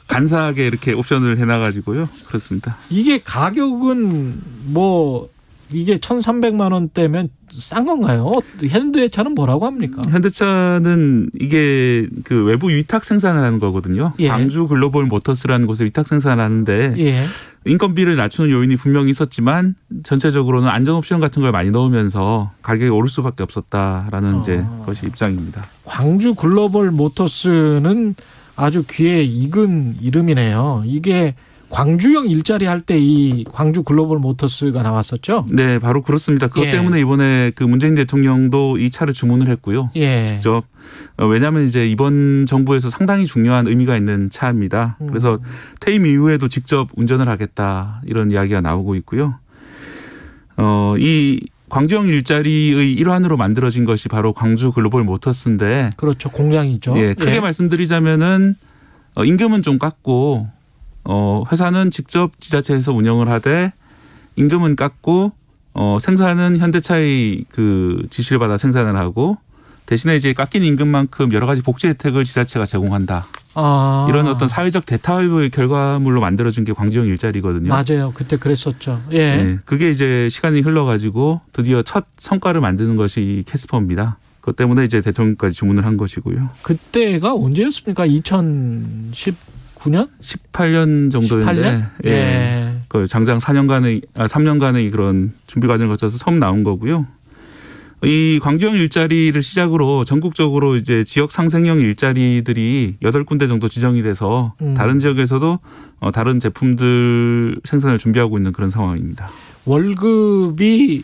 간사하게 이렇게 옵션을 해놔가지고요. 그렇습니다. 이게 가격은 뭐 이게 1,300만 원대면 싼 건가요? 현대차는 뭐라고 합니까? 현대차는 이게 그 외부 위탁 생산을 하는 거거든요. 광주 글로벌 모터스라는 곳에 위탁 생산을 하는데 인건비를 낮추는 요인이 분명히 있었지만 전체적으로는 안전 옵션 같은 걸 많이 넣으면서 가격이 오를 수밖에 없었다라는 이제 것이 입장입니다. 광주 글로벌 모터스는 아주 귀에 익은 이름이네요. 이게 광주형 일자리 할 때 이 광주 글로벌 모터스가 나왔었죠? 네, 바로 그렇습니다. 그것 때문에 이번에 그 문재인 대통령도 이 차를 주문을 했고요. 직접. 왜냐하면 이제 이번 정부에서 상당히 중요한 의미가 있는 차입니다. 그래서 퇴임 이후에도 직접 운전을 하겠다 이런 이야기가 나오고 있고요. 이 광주형 일자리의 일환으로 만들어진 것이 바로 광주 글로벌 모터스인데. 그렇죠. 공장이죠. 크게 말씀드리자면은 임금은 좀 깎고 회사는 직접 지자체에서 운영을 하되 임금은 깎고 생산은 현대차의 그 지시를 받아 생산을 하고 대신에 이제 깎인 임금만큼 여러 가지 복지 혜택을 지자체가 제공한다. 이런 어떤 사회적 대타협의 결과물로 만들어진 게 광주형 일자리거든요. 맞아요. 그때 그랬었죠. 네, 그게 이제 시간이 흘러가지고 드디어 첫 성과를 만드는 것이 캐스퍼입니다. 그것 때문에 이제 대통령까지 주문을 한 것이고요. 그때가 언제였습니까? 2019년? 18년 정도인데 18년? 예. 그 장장 3년간의 그런 준비 과정을 거쳐서 처음 나온 거고요. 이 광주형 일자리를 시작으로 전국적으로 이제 지역 상생형 일자리들이 8군데 정도 지정이 돼서 다른 지역에서도 다른 제품들 생산을 준비하고 있는 그런 상황입니다. 월급이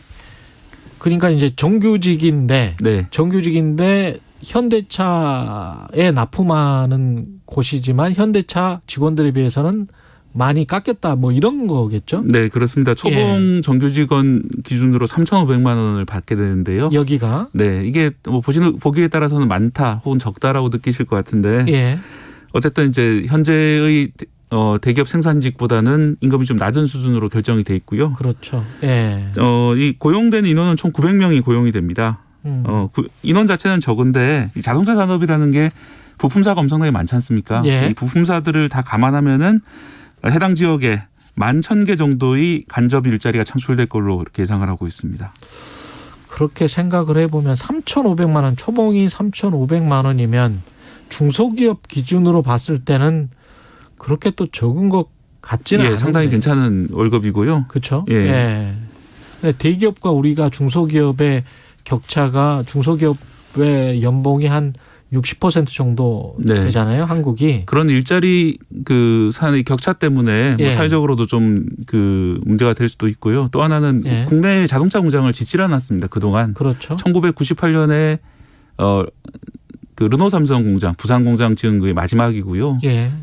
그러니까 이제 정규직인데 네. 정규직인데 현대차에 납품하는 곳이지만 현대차 직원들에 비해서는 많이 깎였다 뭐 이런 거겠죠? 네, 그렇습니다. 초봉 정규직원 기준으로 3,500만 원을 받게 되는데요. 여기가? 네, 이게 뭐 보기에 따라서는 많다 혹은 적다라고 느끼실 것 같은데 예. 어쨌든 이제 현재의 대기업 생산직보다는 임금이 좀 낮은 수준으로 결정이 돼 있고요. 그렇죠. 예. 이 고용된 인원은 총 900명이 고용이 됩니다. 인원 자체는 적은데 이 자동차 산업이라는 게 부품사가 엄청나게 많지 않습니까? 예. 이 부품사들을 다 감안하면은 해당 지역에 11,000개 정도의 간접 일자리가 창출될 걸로 이렇게 예상을 하고 있습니다. 그렇게 생각을 해보면 3,500만 원, 초봉이 3,500만 원이면 중소기업 기준으로 봤을 때는 그렇게 또 적은 것 같지는 않은데. 상당히 괜찮은 월급이고요. 그렇죠. 예. 예. 근데 대기업과 우리가 중소기업의 격차가 중소기업의 연봉이 한 60% 정도 되잖아요, 한국이. 그런 일자리 그 산의 격차 때문에 뭐 사회적으로도 좀 그 문제가 될 수도 있고요. 또 하나는 국내 자동차 공장을 짓질 않았습니다, 그동안. 그렇죠. 1998년에 그 르노 삼성 공장, 부산 공장 지은 게 마지막이고요.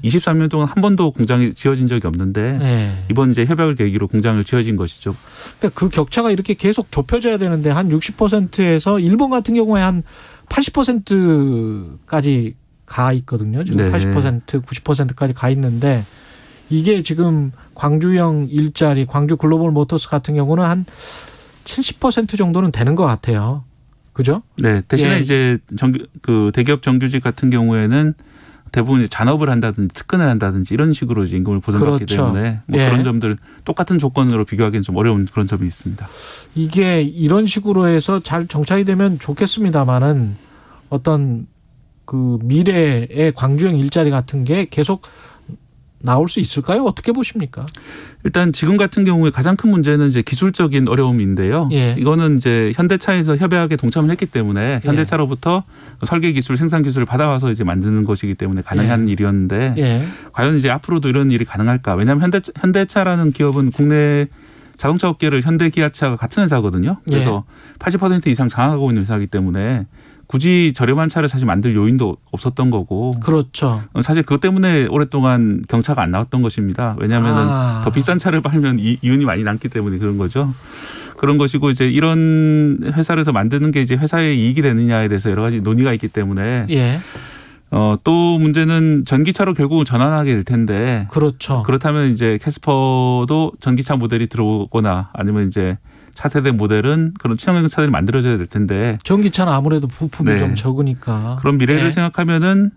23년 동안 한 번도 공장이 지어진 적이 없는데 이번 이제 협약을 계기로 공장을 지어진 것이죠. 그러니까 그 격차가 이렇게 계속 좁혀져야 되는데 한 60%에서 일본 같은 경우에 한 80%까지 가 있거든요. 지금 80%, 90%까지 가 있는데 이게 지금 광주형 일자리, 광주 글로벌 모터스 같은 경우는 한 70% 정도는 되는 것 같아요. 그죠? 네. 대신에 이제 그 대기업 정규직 같은 경우에는 대부분 잔업을 한다든지 특근을 한다든지 이런 식으로 이제 임금을 보장받기 때문에 뭐 그런 점들 똑같은 조건으로 비교하기는 좀 어려운 그런 점이 있습니다. 이게 이런 식으로 해서 잘 정착이 되면 좋겠습니다만은 어떤 그 미래의 광주형 일자리 같은 게 계속 나올 수 있을까요? 어떻게 보십니까? 일단 지금 같은 경우에 가장 큰 문제는 이제 기술적인 어려움인데요. 이거는 이제 현대차에서 협약에 동참을 했기 때문에 현대차로부터 설계 기술, 생산 기술을 받아와서 이제 만드는 것이기 때문에 가능한 일이었는데 과연 이제 앞으로도 이런 일이 가능할까? 왜냐하면 현대차라는 기업은 국내 자동차 업계를 현대, 기아차가 같은 회사거든요. 그래서 80% 이상 장악하고 있는 회사이기 때문에 굳이 저렴한 차를 사실 만들 요인도 없었던 거고. 그렇죠. 사실 그것 때문에 오랫동안 경차가 안 나왔던 것입니다. 왜냐하면은 더 비싼 차를 팔면 이윤이 많이 남기 때문에 그런 거죠. 그런 것이고 이제 이런 회사를 더 만드는 게 이제 회사의 이익이 되느냐에 대해서 여러 가지 논의가 있기 때문에. 또 문제는 전기차로 결국은 전환하게 될 텐데. 그렇죠. 그렇다면 이제 캐스퍼도 전기차 모델이 들어오거나 아니면 이제 차세대 모델은 그런 친환경 차들이 만들어져야 될 텐데. 전기차는 아무래도 부품이 좀 적으니까. 그런 미래를 생각하면은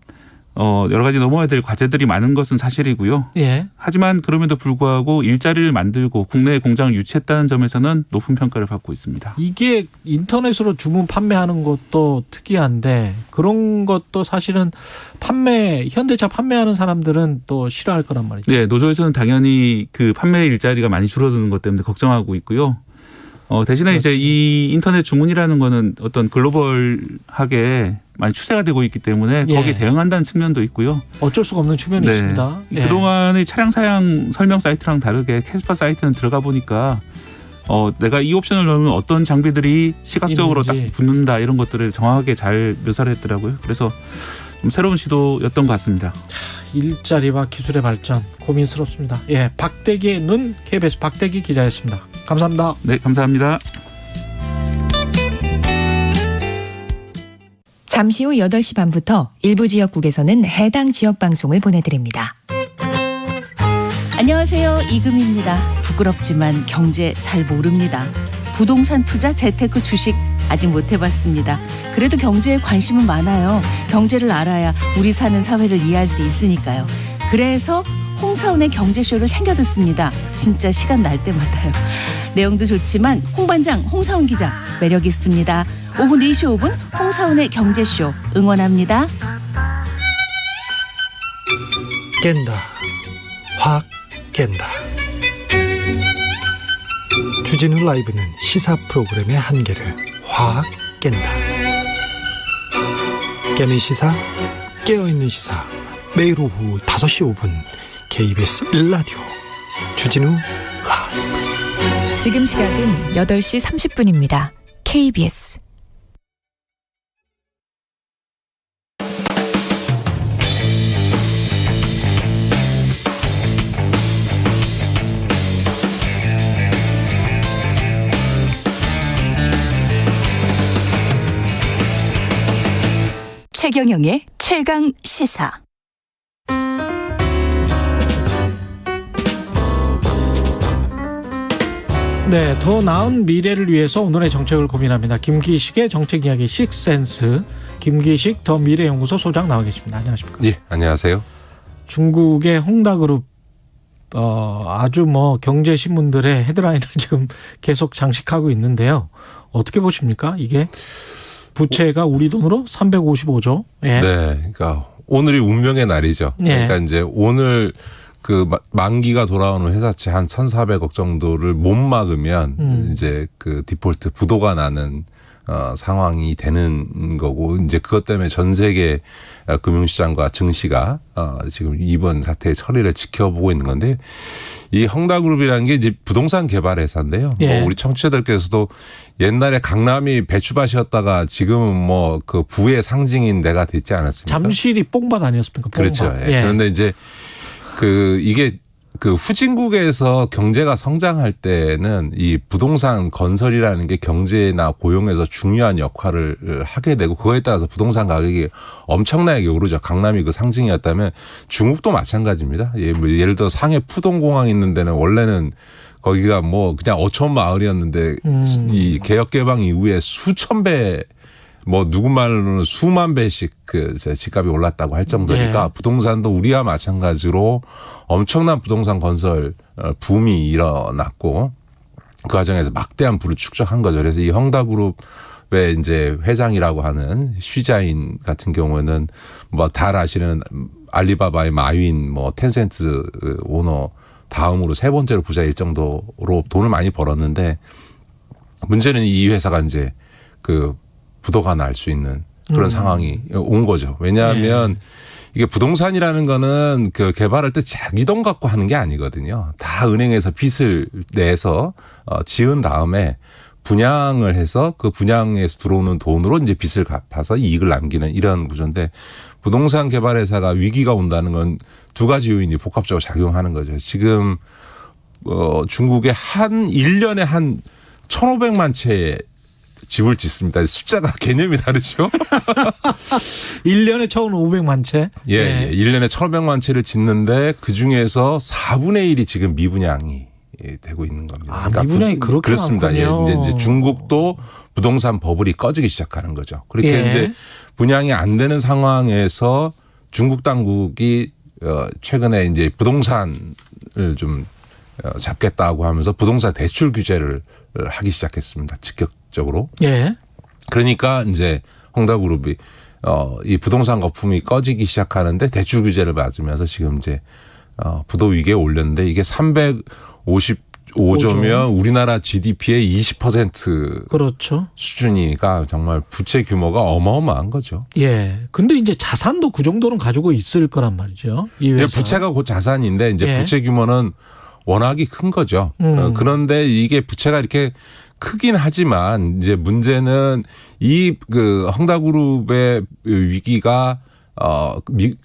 여러 가지 넘어야 될 과제들이 많은 것은 사실이고요. 하지만 그럼에도 불구하고 일자리를 만들고 국내에 공장을 유치했다는 점에서는 높은 평가를 받고 있습니다. 이게 인터넷으로 주문 판매하는 것도 특이한데 그런 것도 사실은 현대차 판매하는 사람들은 또 싫어할 거란 말이죠. 네, 노조에서는 당연히 그 판매 일자리가 많이 줄어드는 것 때문에 걱정하고 있고요. 대신에 이제 이 인터넷 주문이라는 거는 어떤 글로벌하게 많이 추세가 되고 있기 때문에 거기에 대응한다는 측면도 있고요. 어쩔 수가 없는 측면이 있습니다. 그동안의 차량 사양 설명 사이트랑 다르게 캐스퍼 사이트는 들어가 보니까 내가 이 옵션을 넣으면 어떤 장비들이 시각적으로 딱 붙는다 이런 것들을 정확하게 잘 묘사를 했더라고요. 그래서 좀 새로운 시도였던 것 같습니다. 일자리와 기술의 발전 고민스럽습니다. 박대기의 눈 KBS 박대기 기자였습니다. 감사합니다. 네, 감사합니다. 잠시 후 8시 반부터 일부 지역국에서는 해당 지역 방송을 보내드립니다. 안녕하세요. 이금입니다. 부끄럽지만 경제 잘 모릅니다. 부동산 투자, 재테크, 주식 아직 못 해봤습니다. 그래도 경제에 관심은 많아요. 경제를 알아야 우리 사는 사회를 이해할 수 있으니까요. 그래서 홍사운의 경제쇼를 챙겨 듣습니다. 진짜 시간 날 때마다요. 내용도 좋지만 홍반장, 홍사운 기자 매력 있습니다. 오후 4시 5분 홍사훈의 경제쇼 응원합니다. 깬다. 확 깬다. 주진우 라이브는 시사 프로그램의 한계를 확 깬다. 깨는 시사, 깨어있는 시사. 매일 오후 5시 5분 KBS 1라디오 주진우 라이브. 지금 시각은 8시 30분입니다. KBS 최경영의 최강 시사. 네, 더 나은 미래를 위해서 오늘의 정책을 고민합니다. 김기식의 정책 이야기 식센스. 김기식 더 미래연구소 소장 나와 계십니다. 안녕하십니까? 네, 안녕하세요. 중국의 홍다그룹 아주 경제 신문들의 헤드라인을 지금 계속 장식하고 있는데요. 어떻게 보십니까? 이게 부채가 우리 돈으로 355조. 예. 네, 그러니까 오늘이 운명의 날이죠. 예. 그러니까 이제 오늘 그 만기가 돌아오는 회사채 한 1,400억 정도를 못 막으면 이제 그 디폴트 부도가 나는 상황이 되는 거고, 이제 그것 때문에 전 세계 금융시장과 증시가 지금 이번 사태의 처리를 지켜보고 있는 건데, 이 헝다그룹이라는 게 이제 부동산 개발 회사인데요. 예. 우리 청취자들께서도 옛날에 강남이 배추밭이었다가 지금은 그 부의 상징인 데가 됐지 않았습니까? 잠실이 뽕밭 아니었습니까? 뽕밭. 그렇죠. 예. 예. 그런데 이제 이게 후진국에서 경제가 성장할 때는 이 부동산 건설이라는 게 경제나 고용에서 중요한 역할을 하게 되고, 그거에 따라서 부동산 가격이 엄청나게 오르죠. 강남이 그 상징이었다면 중국도 마찬가지입니다. 예를 들어 상해 푸동공항 있는 데는 원래는 거기가 그냥 어촌 마을이었는데 이 개혁 개방 이후에 수천 배, 누구 말로는 수만 배씩 집값이 올랐다고 할 정도니까, 네. 부동산도 우리와 마찬가지로 엄청난 부동산 건설 붐이 일어났고, 그 과정에서 막대한 부를 축적한 거죠. 그래서 이 헝다그룹의 이제 회장이라고 하는 쉬자인 같은 경우는 다 아시는 알리바바의 마윈, 텐센트 오너 다음으로 세 번째로 부자일 정도로 돈을 많이 벌었는데, 문제는 이 회사가 이제 부도가 날 수 있는 그런 상황이 온 거죠. 왜냐하면 이게 부동산이라는 거는 개발할 때 자기 돈 갖고 하는 게 아니거든요. 다 은행에서 빚을 내서 지은 다음에 분양을 해서 그 분양에서 들어오는 돈으로 이제 빚을 갚아서 이익을 남기는 이런 구조인데, 부동산 개발 회사가 위기가 온다는 건 두 가지 요인이 복합적으로 작용하는 거죠. 지금 중국의 1년에 한 1,500만 채의 집을 짓습니다. 숫자가 개념이 다르죠. 1년에 1,500만 채? 예, 1년에 1,500만 채를 짓는데 그중에서 4분의 1이 지금 미분양이 되고 있는 겁니다. 그러니까 미분양이 그렇게 그렇습니다. 많군요. 예, 이제 중국도 부동산 버블이 꺼지기 시작하는 거죠. 그렇게 이제 분양이 안 되는 상황에서 중국 당국이 최근에 이제 부동산을 좀 잡겠다고 하면서 부동산 대출 규제를 하기 시작했습니다. 직격적으로. 예. 그러니까 이제 헝다그룹이 이 부동산 거품이 꺼지기 시작하는데 대출 규제를 맞으면서 지금 이제 부도 위기에 올렸는데, 이게 355조면 우리나라 GDP의 20% 그렇죠. 수준이니까 정말 부채 규모가 어마어마한 거죠. 예. 근데 이제 자산도 그 정도는 가지고 있을 거란 말이죠. 이 회사. 부채가 곧 자산인데 이제 부채 규모는 워낙이 큰 거죠. 그런데 이게 부채가 이렇게 크긴 하지만 이제 문제는 이 헝다그룹의 위기가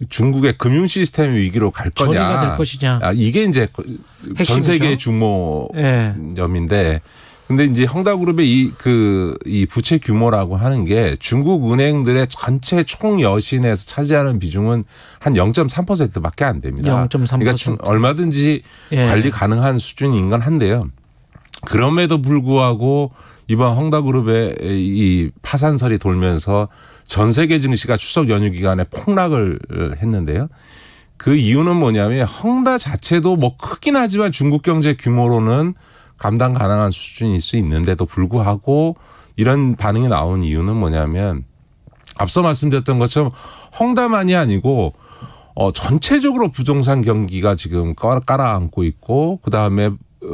중국의 금융 시스템의 위기로 갈 거냐, 전이가 될 것이냐. 이게 이제 핵심이죠. 전 세계의 중모점인데, 근데 이제 헝다그룹의 이 부채 규모라고 하는 게 중국 은행들의 전체 총 여신에서 차지하는 비중은 한 0.3%밖에 안 됩니다. 0.3%. 그러니까 얼마든지 관리 가능한 수준인 건 한데요. 그럼에도 불구하고 이번 헝다그룹의 이 파산설이 돌면서 전 세계 증시가 추석 연휴 기간에 폭락을 했는데요. 그 이유는 뭐냐면 헝다 자체도 크긴 하지만 중국 경제 규모로는 감당 가능한 수준일 수 있는데도 불구하고 이런 반응이 나온 이유는 뭐냐면 앞서 말씀드렸던 것처럼 헝다만이 아니고 전체적으로 부동산 경기가 지금 깔아앉고 있고 그다음에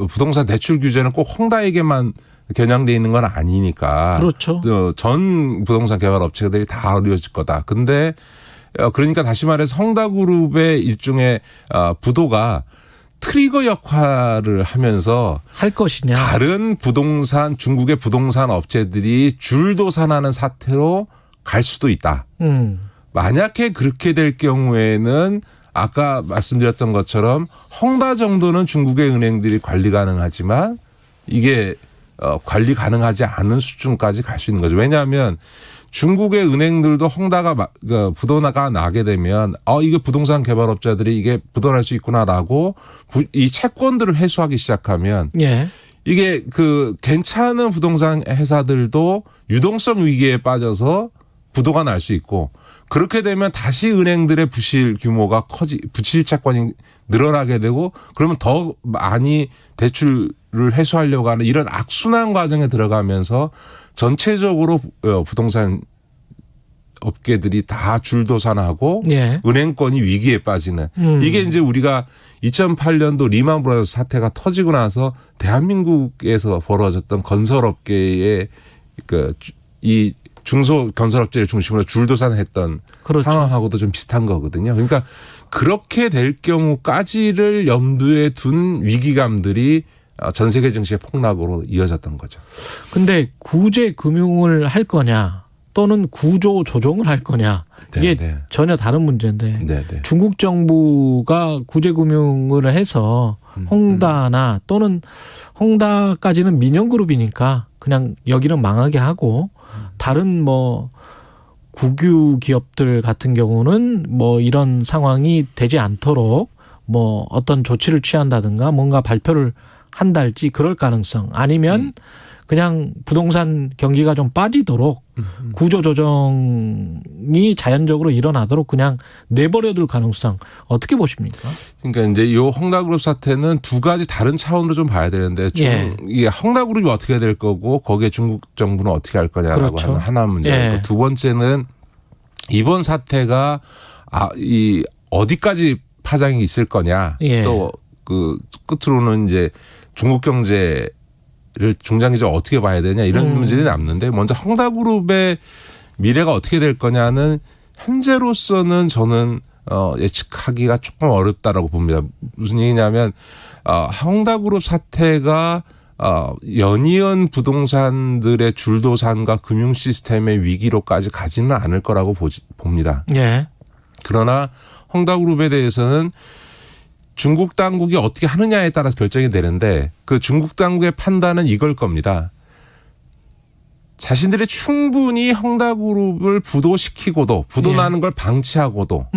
부동산 대출 규제는 꼭 헝다에게만 겨냥돼 있는 건 아니니까. 그렇죠. 전 부동산 개발 업체들이 다 어려워질 거다. 근데 그러니까 다시 말해서 헝다그룹의 일종의 부도가 트리거 역할을 하면서 할 것이냐. 다른 부동산 중국의 부동산 업체들이 줄도산하는 사태로 갈 수도 있다. 만약에 그렇게 될 경우에는 아까 말씀드렸던 것처럼 헝다 정도는 중국의 은행들이 관리 가능하지만 이게 관리 가능하지 않은 수준까지 갈 수 있는 거죠. 왜냐하면 중국의 은행들도 헝다가 부도가 나게 되면 이게 부동산 개발업자들이 이게 부도날 수 있구나라고 이 채권들을 회수하기 시작하면 예. 이게 괜찮은 부동산 회사들도 유동성 위기에 빠져서 부도가 날 수 있고 그렇게 되면 다시 은행들의 부실 규모가 부실 채권이 늘어나게 되고 그러면 더 많이 대출을 회수하려고 하는 이런 악순환 과정에 들어가면서 전체적으로 부동산 업계들이 다 줄도산하고 예. 은행권이 위기에 빠지는 이게 이제 우리가 2008년도 리만 브라더스 사태가 터지고 나서 대한민국에서 벌어졌던 건설업계의 이 중소 건설업체를 중심으로 줄도산했던 그렇죠. 상황하고도 좀 비슷한 거거든요. 그러니까 그렇게 될 경우까지를 염두에 둔 위기감들이 전 세계 증시의 폭락으로 이어졌던 거죠. 근데 구제 금융을 할 거냐 또는 구조 조정을 할 거냐 이게 네. 전혀 다른 문제인데 네. 중국 정부가 구제 금융을 해서 헝다나 또는 헝다까지는 민영그룹이니까 그냥 여기는 망하게 하고 다른 국유 기업들 같은 경우는 이런 상황이 되지 않도록 어떤 조치를 취한다든가 뭔가 발표를 한달지 그럴 가능성 아니면 그냥 부동산 경기가 좀 빠지도록 구조조정이 자연적으로 일어나도록 그냥 내버려둘 가능성 어떻게 보십니까? 그러니까 이제 이 헝다그룹 사태는 두 가지 다른 차원으로 좀 봐야 되는데 이게 헝다그룹이 어떻게 될 거고 거기에 중국 정부는 어떻게 할 거냐라고 그렇죠. 하는 하나 문제고 예. 두 번째는 이번 사태가 이 어디까지 파장이 있을 거냐 예. 또 끝으로는 이제 중국 경제를 중장기적으로 어떻게 봐야 되냐 이런 문제들이 남는데 먼저 헝다그룹의 미래가 어떻게 될 거냐는 현재로서는 저는 예측하기가 조금 어렵다라고 봅니다. 무슨 얘기냐면 헝다그룹 사태가 연이은 부동산들의 줄도산과 금융 시스템의 위기로까지 가지는 않을 거라고 봅니다. 예. 그러나 헝다그룹에 대해서는 중국 당국이 어떻게 하느냐에 따라서 결정이 되는데 그 중국 당국의 판단은 이걸 겁니다. 자신들이 충분히 헝다그룹을 부도시키고도 부도나는 걸 방치하고도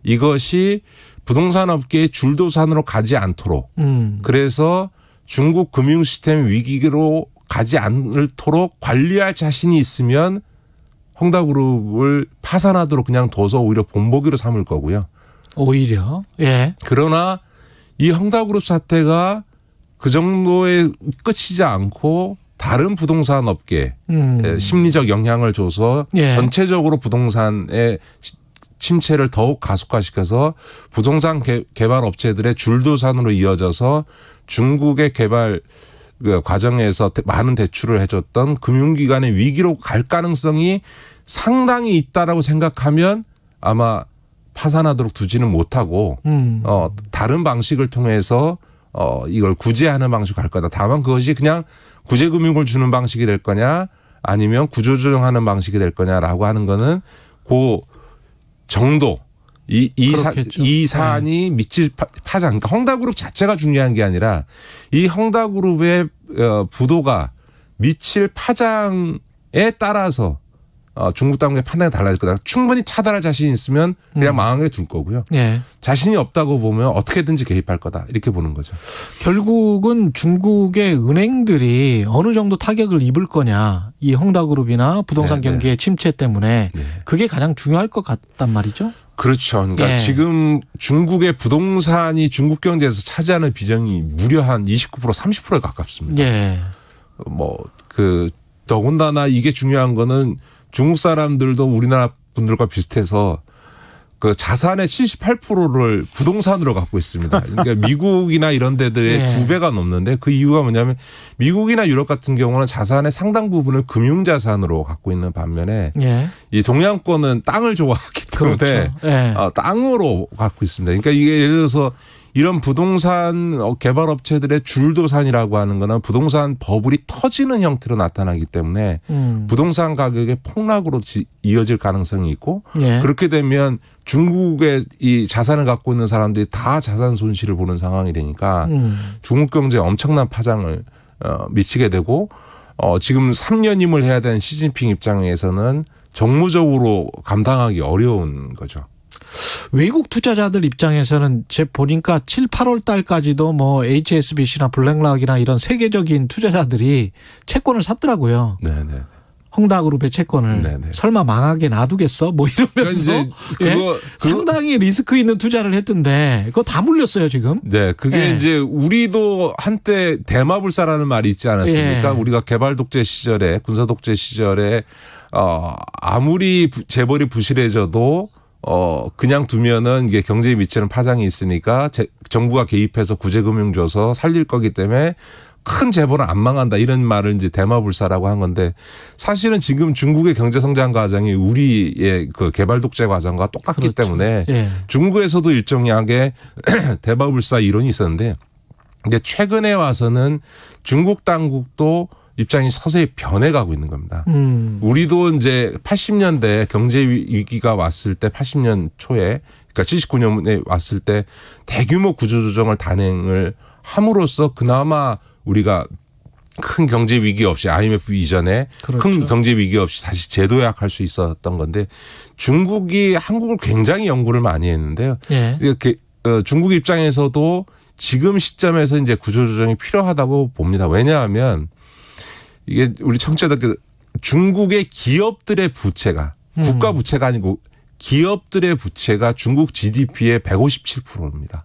이것이 부동산 업계의 줄도산으로 가지 않도록 그래서 중국 금융 시스템 위기로 가지 않도록 관리할 자신이 있으면 헝다그룹을 파산하도록 그냥 둬서 오히려 본보기로 삼을 거고요. 오히려. 예. 그러나 이 헝다그룹 사태가 그 정도에 끝이지 않고 다른 부동산 업계에 심리적 영향을 줘서 예. 전체적으로 부동산의 침체를 더욱 가속화시켜서 부동산 개발 업체들의 줄도산으로 이어져서 중국의 개발 과정에서 많은 대출을 해줬던 금융기관의 위기로 갈 가능성이 상당히 있다라고 생각하면 아마 파산하도록 두지는 못하고 다른 방식을 통해서 이걸 구제하는 방식으로 갈 거다. 다만 그것이 그냥 구제금융을 주는 방식이 될 거냐 아니면 구조조정하는 방식이 될 거냐라고 하는 거는 그 정도 이 사안이 미칠 파장. 그러니까 헝다그룹 자체가 중요한 게 아니라 이 헝다그룹의 부도가 미칠 파장에 따라서 중국 당국의 판단이 달라질 거다. 충분히 차단할 자신이 있으면 그냥 망하게 둘 거고요. 예. 자신이 없다고 보면 어떻게든지 개입할 거다. 이렇게 보는 거죠. 결국은 중국의 은행들이 어느 정도 타격을 입을 거냐. 이 헝다그룹이나 부동산 경기의 침체 때문에 그게 가장 중요할 것 같단 말이죠. 그렇죠. 그러니까 지금 중국의 부동산이 중국 경제에서 차지하는 비중이 무려 한 29% 30%에 가깝습니다. 더군다나 이게 중요한 거는 중국 사람들도 우리나라 분들과 비슷해서 그 자산의 78%를 부동산으로 갖고 있습니다. 그러니까 미국이나 이런 데들의 2배가 넘는데 그 이유가 뭐냐면 미국이나 유럽 같은 경우는 자산의 상당 부분을 금융자산으로 갖고 있는 반면에 이 동양권은 땅을 좋아하기 때문에 땅으로 갖고 있습니다. 그러니까 이게 예를 들어서 이런 부동산 개발업체들의 줄도산이라고 하는 거는 부동산 버블이 터지는 형태로 나타나기 때문에 부동산 가격의 폭락으로 이어질 가능성이 있고 그렇게 되면 중국의 이 자산을 갖고 있는 사람들이 다 자산 손실을 보는 상황이 되니까 중국 경제에 엄청난 파장을 미치게 되고 지금 3년임을 해야 되는 시진핑 입장에서는 정무적으로 감당하기 어려운 거죠. 외국 투자자들 입장에서는 제 보니까 7, 8월 달까지도 뭐 HSBC나 블랙락이나 이런 세계적인 투자자들이 채권을 샀더라고요. 네네. 헝다그룹의 채권을 네네. 설마 망하게 놔두겠어? 뭐 이러면서 그러니까 상당히 리스크 있는 투자를 했던데 그거 다 물렸어요 지금. 네, 그게 이제 우리도 한때 대마불사라는 말이 있지 않았습니까? 우리가 개발 독재 시절에 군사 독재 시절에 아무리 재벌이 부실해져도 그냥 두면은 이게 경제에 미치는 파장이 있으니까 정부가 개입해서 구제금융 줘서 살릴 거기 때문에 큰 재벌은 안 망한다 이런 말을 이제 대마불사라고 한 건데 사실은 지금 중국의 경제 성장 과정이 우리의 그 개발 독재 과정과 똑같기 때문에 중국에서도 일정하게 대마불사 이론이 있었는데 근데 최근에 와서는 중국 당국도 입장이 서서히 변해가고 있는 겁니다. 우리도 이제 80년대 경제 위기가 왔을 때 80년 초에 그러니까 79년에 왔을 때 대규모 구조조정을 단행을 함으로써 그나마 우리가 큰 경제 위기 없이 IMF 이전에 큰 경제 위기 없이 다시 재도약할 수 있었던 건데 중국이 한국을 굉장히 연구를 많이 했는데요. 중국 입장에서도 지금 시점에서 이제 구조조정이 필요하다고 봅니다. 왜냐하면 이게 우리 청취자들 중국의 기업들의 부채가 국가 부채가 아니고 기업들의 부채가 중국 GDP의 157%입니다.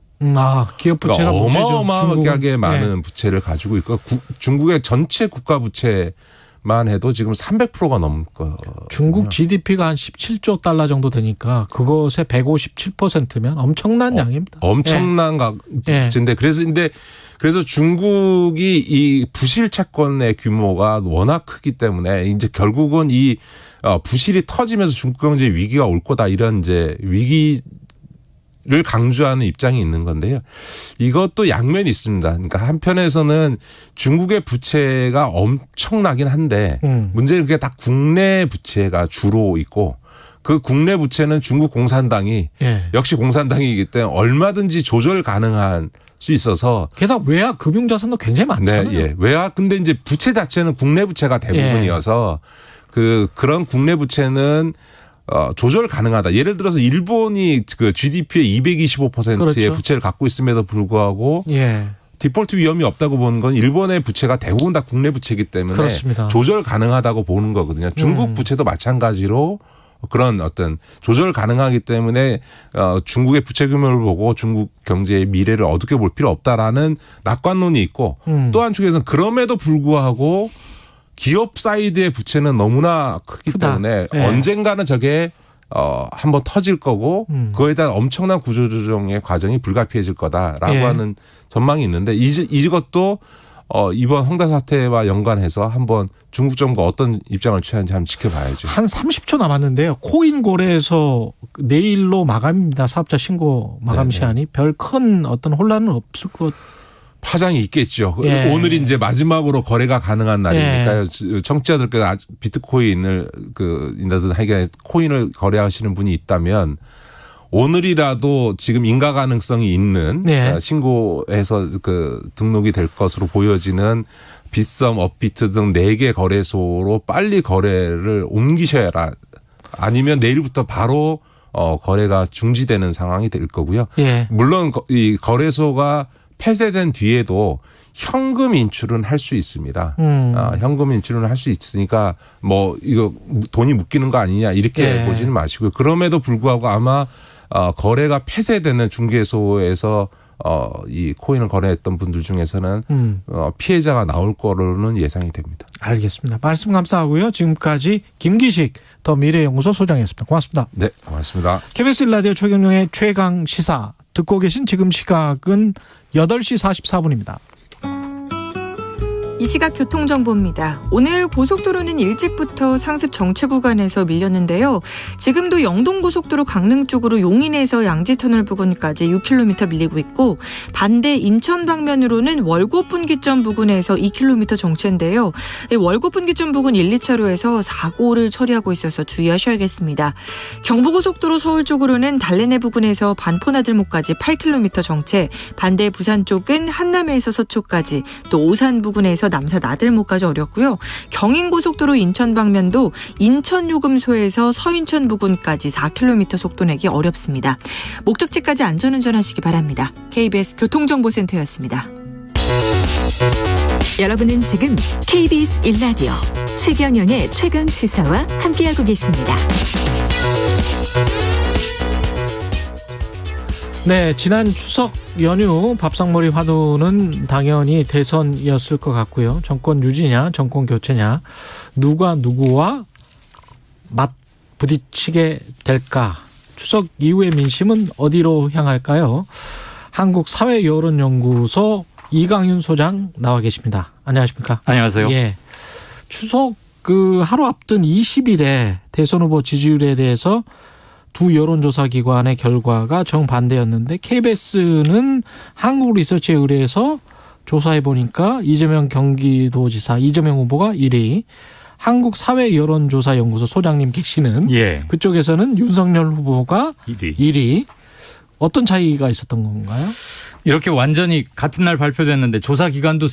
기업 부채가 그러니까 어마어마하게 많은 부채를 가지고 있고 중국의 전체 국가 부채만 해도 지금 300%가 넘거든요. 중국 GDP가 한 17조 달러 정도 되니까 그것의 157%면 엄청난 양입니다. 엄청난 부채인데 그래서 중국이 이 부실 채권의 규모가 워낙 크기 때문에 이제 결국은 이 부실이 터지면서 중국 경제 위기가 올 거다 이런 이제 위기를 강조하는 입장이 있는 건데요. 이것도 양면이 있습니다. 그러니까 한편에서는 중국의 부채가 엄청나긴 한데 문제는 그게 다 국내 부채가 주로 있고 그 국내 부채는 중국 공산당이 역시 공산당이기 때문에 얼마든지 조절 가능한 수 있어서 게다가 외화 금융자산도 굉장히 많잖아요. 네, 외화 근데 이제 부채 자체는 국내 부채가 대부분이어서 그런 국내 부채는 조절 가능하다. 예를 들어서 일본이 그 GDP의 225%의 부채를 갖고 있음에도 불구하고 디폴트 위험이 없다고 보는 건 일본의 부채가 대부분 다 국내 부채이기 때문에 조절 가능하다고 보는 거거든요. 중국 부채도 마찬가지로 그런 어떤 조절 가능하기 때문에 중국의 부채 규모를 보고 중국 경제의 미래를 어둡게 볼 필요 없다라는 낙관론이 있고 또 한쪽에서는 그럼에도 불구하고 기업 사이드의 부채는 너무나 크기 때문에 언젠가는 저게 한번 터질 거고 그거에 대한 엄청난 구조조정의 과정이 불가피해질 거다라고 하는 전망이 있는데 이것도 이번 헝다 사태와 연관해서 한번 중국 정부가 어떤 입장을 취하는지 한번 지켜봐야죠. 한 30초 남았는데요. 코인 거래에서 내일로 마감입니다. 사업자 신고 마감 시한이 별 큰 어떤 혼란은 없을 것. 파장이 있겠죠. 오늘이 이제 마지막으로 거래가 가능한 날이니까요. 청취자들께서 비트코인을 하여간 코인을 거래하시는 분이 있다면 오늘이라도 지금 인가 가능성이 있는 신고해서 등록이 될 것으로 보여지는 빗썸, 업비트 등 4개 거래소로 빨리 거래를 옮기셔야 아니면 내일부터 바로 거래가 중지되는 상황이 될 거고요. 물론 이 거래소가 폐쇄된 뒤에도 현금 인출은 할 수 있습니다. 현금 인출은 할 수 있으니까 뭐 이거 돈이 묶이는 거 아니냐 이렇게 보지는 마시고요. 그럼에도 불구하고 아마 거래가 폐쇄되는 중개소에서 이 코인을 거래했던 분들 중에서는 피해자가 나올 거로는 예상이 됩니다. 알겠습니다. 말씀 감사하고요. 지금까지 김기식 더 미래연구소 소장이었습니다. 고맙습니다. 네, 고맙습니다. KBS 1라디오 최경영의 최강 시사 듣고 계신 지금 시각은 8시 44분입니다. 이 시각 교통정보입니다. 오늘 고속도로는 일찍부터 상습 정체 구간에서 밀렸는데요. 지금도 영동고속도로 강릉 쪽으로 용인에서 양지터널 부근까지 6km 밀리고 있고 반대 인천 방면으로는 월곶분기점 부근에서 2km 정체인데요. 월곶분기점 부근 1, 2차로에서 사고를 처리하고 있어서 주의하셔야겠습니다. 경부고속도로 서울 쪽으로는 달래내 부근에서 반포나들목까지 8km 정체, 반대 부산 쪽은 한남에서 서초까지, 또 오산 부근에서 남사 나들목까지 어렵고요. 경인고속도로 인천 방면도 인천요금소에서 서인천 부근까지 4km 속도 내기 어렵습니다. 목적지까지 안전운전하시기 바랍니다. KBS 교통정보센터였습니다. 여러분은 지금 KBS 1라디오 최경영의 최강시사와 함께하고 계십니다. 네, 지난 추석 연휴 밥상머리 화두는 당연히 대선이었을 것 같고요. 정권 유지냐, 정권 교체냐, 누가 누구와 맞부딪히게 될까? 추석 이후의 민심은 어디로 향할까요? 한국사회여론연구소 이강윤 소장 나와 계십니다. 안녕하십니까? 안녕하세요. 예. 추석 하루 앞둔 20일에 대선 후보 지지율에 대해서 두 여론조사 기관의 결과가 정반대였는데 KBS는 한국리서치에 의뢰해서 조사해 보니까 이재명 경기도지사 이재명 후보가 1위, 한국사회여론조사연구소 소장님 계시는 그쪽에서는 윤석열 후보가 1위. 어떤 차이가 있었던 건가요? 이렇게 완전히 같은 날 발표됐는데 조사 기관도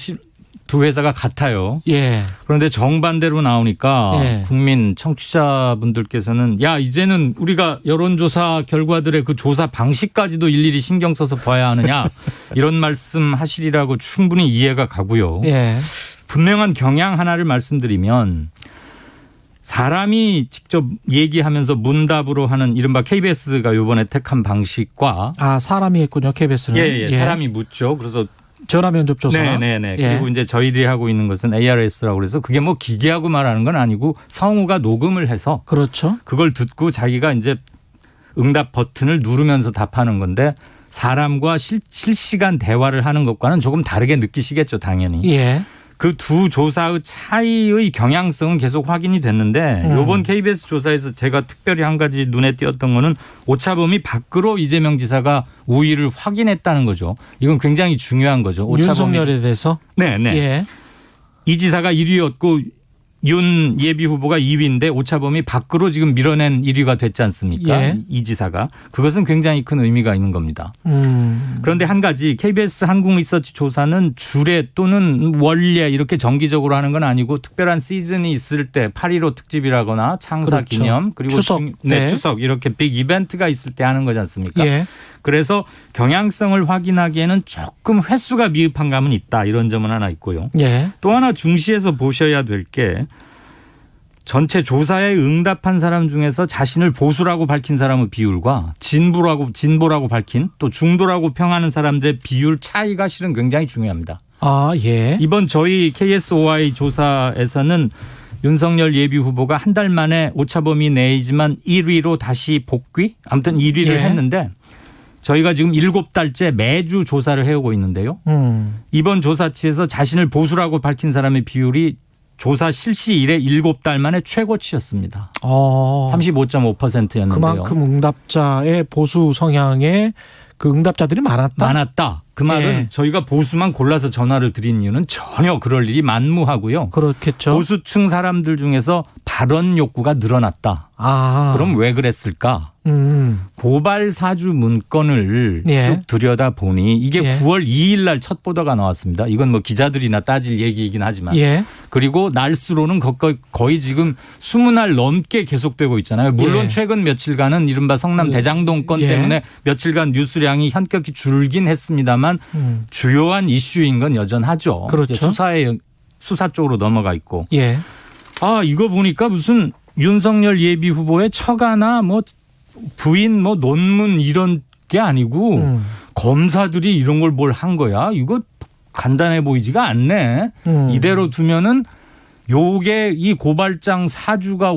두 회사가 같아요. 예. 그런데 정반대로 나오니까 국민 청취자분들께서는 야 이제는 우리가 여론조사 결과들의 그 조사 방식까지도 일일이 신경 써서 봐야 하느냐 이런 말씀하시리라고 충분히 이해가 가고요. 분명한 경향 하나를 말씀드리면 사람이 직접 얘기하면서 문답으로 하는 이른바 KBS가 이번에 택한 방식과 사람이 했군요. KBS는. 사람이 묻죠. 그래서 전화 면접 조사. 네네네. 그리고 이제 저희들이 하고 있는 것은 ARS라고 그래서 그게 뭐 기계하고 말하는 건 아니고 성우가 녹음을 해서 그렇죠. 그걸 듣고 자기가 이제 응답 버튼을 누르면서 답하는 건데 사람과 실시간 대화를 하는 것과는 조금 다르게 느끼시겠죠, 당연히. 그 두 조사의 차이의 경향성은 계속 확인이 됐는데 이번 KBS 조사에서 제가 특별히 한 가지 눈에 띄었던 거는 오차범위 밖으로 이재명 지사가 우위를 확인했다는 거죠. 이건 굉장히 중요한 거죠. 윤석열에 대해서? 네네. 이 지사가 1위였고 윤 예비 후보가 2위인데 오차범위 밖으로 지금 밀어낸 1위가 됐지 않습니까? 이 지사가. 그것은 굉장히 큰 의미가 있는 겁니다. 그런데 한 가지 KBS 한국리서치 조사는 주례 또는 원례 이렇게 정기적으로 하는 건 아니고 특별한 시즌이 있을 때 8.15 특집이라거나 창사 기념 그리고 추석, 추석 이렇게 빅 이벤트가 있을 때 하는 거지 않습니까? 그래서 경향성을 확인하기에는 조금 횟수가 미흡한 감은 있다. 이런 점은 하나 있고요. 또 하나 중시해서 보셔야 될 게 전체 조사에 응답한 사람 중에서 자신을 보수라고 밝힌 사람의 비율과 진보라고 밝힌 또 중도라고 평하는 사람들의 비율 차이가 실은 굉장히 중요합니다. 이번 저희 KSOI 조사에서는 윤석열 예비 후보가 한 달 만에 오차범위 내이지만 1위로 다시 복귀? 아무튼 1위를 했는데 저희가 지금 7달째 매주 조사를 해오고 있는데요. 이번 조사치에서 자신을 보수라고 밝힌 사람의 비율이 조사 실시 이래 7달 만에 최고치였습니다. 35.5%였는데요. 그만큼 응답자의 보수 성향의 그 응답자들이 많았다. 그 말은 저희가 보수만 골라서 전화를 드린 이유는 전혀 그럴 일이 만무하고요. 그렇겠죠. 보수층 사람들 중에서 발언 욕구가 늘어났다. 그럼 왜 그랬을까? 고발 사주 문건을 쭉 들여다보니 이게 9월 2일 날 첫 보도가 나왔습니다. 이건 뭐 기자들이나 따질 얘기이긴 하지만. 그리고 날수로는 거의 지금 20날 넘게 계속되고 있잖아요. 물론 최근 며칠간은 이른바 성남 대장동 건 때문에 며칠간 뉴스량이 현격히 줄긴 했습니다만 주요한 이슈인 건 여전하죠. 그렇죠. 수사 쪽으로 넘어가 있고. 이거 보니까 무슨 윤석열 예비 후보의 처가나 뭐 부인 뭐 논문 이런 게 아니고 검사들이 이런 걸 뭘 한 거야. 이거 간단해 보이지가 않네. 이대로 두면은 요게 이 고발장 사주가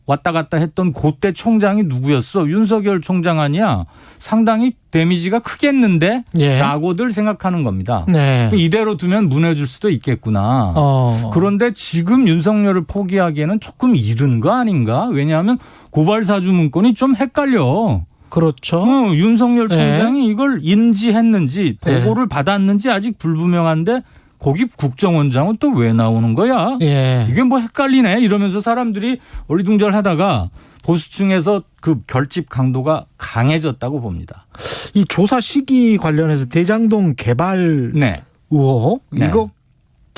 왔다 갔다 했던 그때 총장이 누구였어? 윤석열 총장 아니야? 상당히 데미지가 크겠는데? 예. 라고들 생각하는 겁니다. 네. 이대로 두면 무너질 수도 있겠구나. 그런데 지금 윤석열을 포기하기에는 조금 이른 거 아닌가? 왜냐하면 고발 사주 문건이 좀 헷갈려. 그렇죠. 윤석열 총장이 이걸 인지했는지 보고를 받았는지 아직 불분명한데 거기 국정원장은 또 왜 나오는 거야? 이게 뭐 헷갈리네 이러면서 사람들이 어리둥절하다가 보수층에서 그 결집 강도가 강해졌다고 봅니다. 이 조사 시기 관련해서 대장동 개발 의혹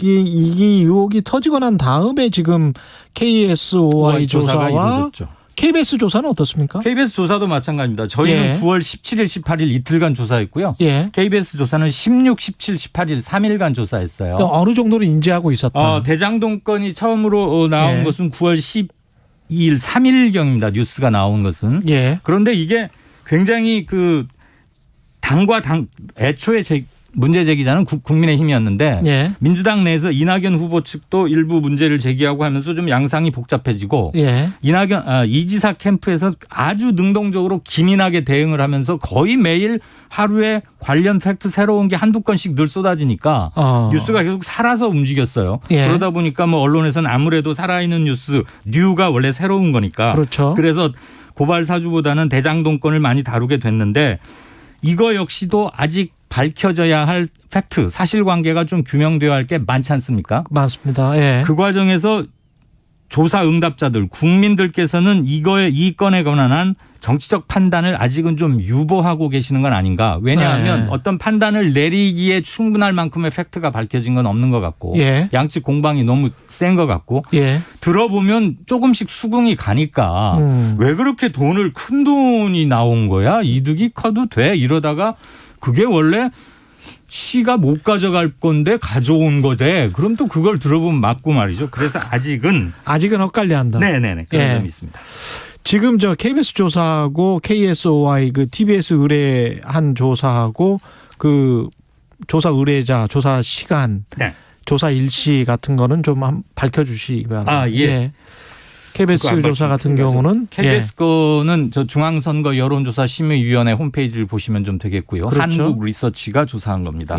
이 의혹이 터지고 난 다음에 지금 KSOI 조사와 이루어졌죠. KBS 조사는 어떻습니까? KBS 조사도 마찬가지입니다. 저희는 9월 17일, 18일 이틀간 조사했고요. KBS 조사는 16, 17, 18일 3일간 조사했어요. 어느 정도로 인지하고 있었다. 대장동 건이 처음으로 나온 것은 9월 12일 3일경입니다. 뉴스가 나온 것은. 그런데 이게 굉장히 그 당과 당 애초에 문제 제기자는 국민의힘이었는데 민주당 내에서 이낙연 후보 측도 일부 문제를 제기하고 하면서 좀 양상이 복잡해지고 이 지사 캠프에서 아주 능동적으로 기민하게 대응을 하면서 거의 매일 하루에 관련 팩트 새로운 게 한두 건씩 늘 쏟아지니까 뉴스가 계속 살아서 움직였어요. 그러다 보니까 뭐 언론에서는 아무래도 살아있는 뉴스 뉴가 원래 새로운 거니까. 그렇죠. 그래서 고발 사주보다는 대장동 건을 많이 다루게 됐는데 이거 역시도 아직 밝혀져야 할 팩트, 사실관계가 좀 규명되어야 할 게 많지 않습니까? 맞습니다. 그 과정에서 조사 응답자들, 국민들께서는 이 건에 관한 정치적 판단을 아직은 좀 유보하고 계시는 건 아닌가. 왜냐하면 어떤 판단을 내리기에 충분할 만큼의 팩트가 밝혀진 건 없는 것 같고 양측 공방이 너무 센 것 같고 들어보면 조금씩 수긍이 가니까 왜 그렇게 큰 돈이 나온 거야? 이득이 커도 돼? 이러다가 그게 원래 시가 못 가져갈 건데 가져온 거대. 그럼 또 그걸 들어보면 맞고 말이죠. 그래서 아직은 엇갈려한다. 네네네. 그런 점이 있습니다. 지금 저 KBS 조사하고 KSOI 그 TBS 의뢰한 조사하고 그 조사 의뢰자 조사 시간, 조사 일시 같은 거는 좀 밝혀주시기 바랍니다. KBS 조사 같은 경우는 KBS 거는 저 중앙선거 여론조사 심의위원회 홈페이지를 보시면 좀 되겠고요. 그렇죠. 한국 리서치가 조사한 겁니다.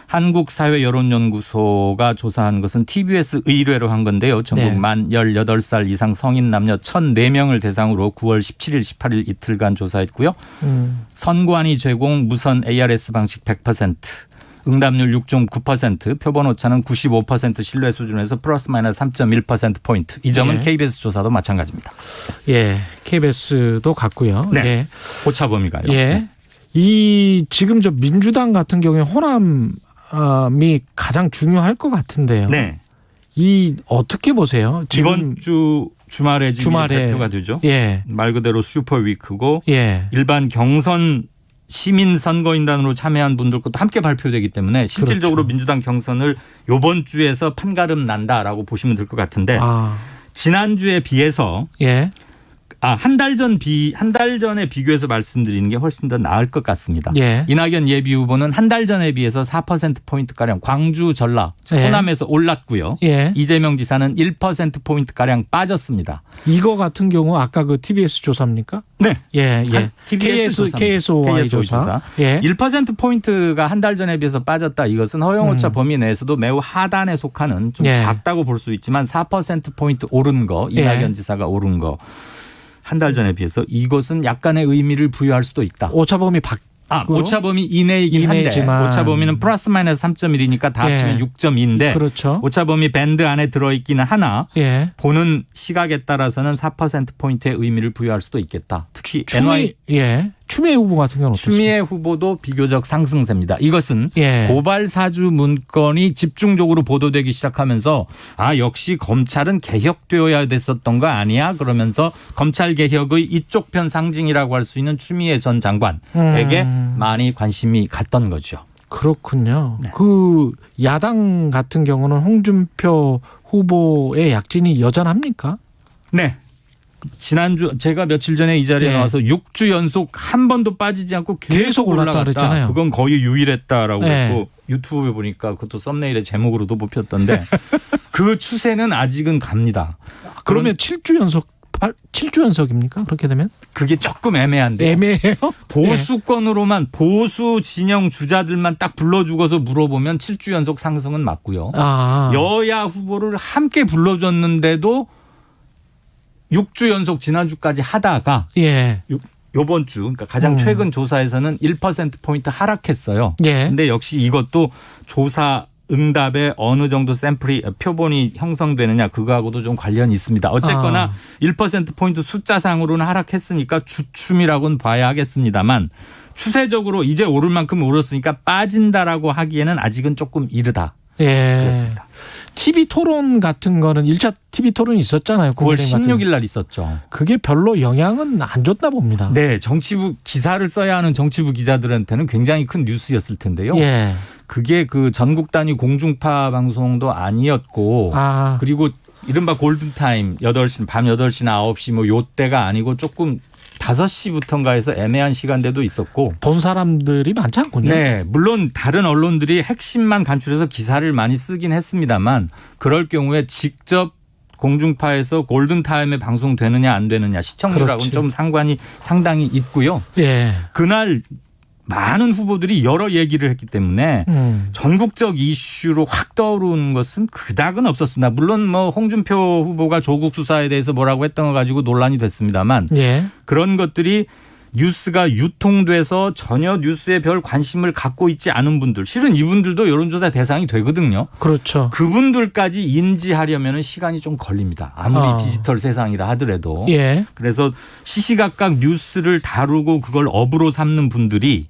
한국사회여론연구소가 조사한 것은 TBS 의뢰로 한 건데요. 전국 만 18살 이상 성인 남녀 1,004명을 대상으로 9월 17일, 18일 이틀간 조사했고요. 선관위 제공 무선 ARS 방식 100%. 응답률 6.9%, 표본 오차는 95% 신뢰 수준에서 플러스 마이너스 3.1%포인트. 이 점은 KBS 조사도 마찬가지입니다. KBS도 같고요. 오차 범위가요. 이 지금 저 민주당 같은 경우에 호남이 가장 중요할 것 같은데요. 이 어떻게 보세요? 이번 주말에 발표가 되죠. 말 그대로 슈퍼위크고 일반 경선 시민 선거인단으로 참여한 분들 것도 함께 발표되기 때문에 실질적으로 민주당 경선을 이번 주에서 판가름 난다라고 보시면 될 것 같은데 지난주에 비해서 한 달 전에 비교해서 말씀드리는 게 훨씬 더 나을 것 같습니다. 이낙연 예비 후보는 한 달 전에 비해서 4%포인트가량 광주 전라 호남에서 올랐고요. 이재명 지사는 1%포인트가량 빠졌습니다. 이거 같은 경우 아까 그 TBS 조사입니까? 네. KSOI 조사. 1%포인트가 한 달 전에 비해서 빠졌다. 이것은 허용오차 범위 내에서도 매우 하단에 속하는 좀 작다고 볼 수 있지만 4%포인트 오른 거, 이낙연 지사가 오른 거. 한 달 전에 비해서 이것은 약간의 의미를 부여할 수도 있다. 오차범위 오차범위 이내이긴 한데 오차범위는 플러스 마이너스 3.1이니까 다 합치면 6.2인데 오차범위 밴드 안에 들어있기는 하나 보는 시각에 따라서는 4%포인트의 의미를 부여할 수도 있겠다. 특히 추미애 후보 같은 경우는 어떻습니까? 추미애 후보도 비교적 상승세입니다. 이것은 고발 사주 문건이 집중적으로 보도되기 시작하면서 역시 검찰은 개혁되어야 됐었던 거 아니야? 그러면서 검찰 개혁의 이쪽 편 상징이라고 할 수 있는 추미애 전 장관에게 많이 관심이 갔던 거죠. 그렇군요. 그 야당 같은 경우는 홍준표 후보의 약진이 여전합니까? 네. 지난주 제가 며칠 전에 이 자리에 나와서 6주 연속 한 번도 빠지지 않고 계속 올라갔다 그랬잖아요. 그건 거의 유일했다라고 했고 유튜브에 보니까 그것도 썸네일의 제목으로도 뽑혔던데 그 추세는 아직은 갑니다. 그러면 7주 연속입니까? 그렇게 되면? 그게 조금 애매한데. 애매해요? 보수권으로만 보수 진영 주자들만 딱 불러주고서 물어보면 7주 연속 상승은 맞고요. 여야 후보를 함께 불러줬는데도 6주 연속 지난주까지 하다가 요번 주 그러니까 가장 최근 조사에서는 1%포인트 하락했어요. 근데 역시 이것도 조사 응답에 어느 정도 샘플이 표본이 형성되느냐 그거하고도 좀 관련이 있습니다. 어쨌거나 1%포인트 숫자상으로는 하락했으니까 주춤이라고는 봐야 하겠습니다만 추세적으로 이제 오를 만큼 오르었으니까 빠진다라고 하기에는 아직은 조금 이르다. 그렇습니다. TV 토론 같은 거는 1차 TV 토론이 있었잖아요. 9월 16일 날 있었죠. 그게 별로 영향은 안 줬나 봅니다. 네. 정치부 기사를 써야 하는 정치부 기자들한테는 굉장히 큰 뉴스였을 텐데요. 그게 그 전국 단위 공중파 방송도 아니었고 그리고 이른바 골든타임 8시, 밤 8시나 9시 뭐 요때가 아니고 조금 5시부터인가 해서 애매한 시간대도 있었고. 본 사람들이 많지 않군요. 네. 물론 다른 언론들이 핵심만 간추려서 기사를 많이 쓰긴 했습니다만 그럴 경우에 직접 공중파에서 골든타임에 방송되느냐 안 되느냐 시청률하고는 좀 상관이 상당히 있고요. 그날 많은 후보들이 여러 얘기를 했기 때문에 전국적 이슈로 확 떠오르는 것은 그닥은 없었습니다. 물론 뭐 홍준표 후보가 조국 수사에 대해서 뭐라고 했던 거 가지고 논란이 됐습니다만 그런 것들이 뉴스가 유통돼서 전혀 뉴스에 별 관심을 갖고 있지 않은 분들 실은 이분들도 여론조사 대상이 되거든요. 그렇죠. 그분들까지 인지하려면 시간이 좀 걸립니다. 아무리 디지털 세상이라 하더라도. 그래서 시시각각 뉴스를 다루고 그걸 업으로 삼는 분들이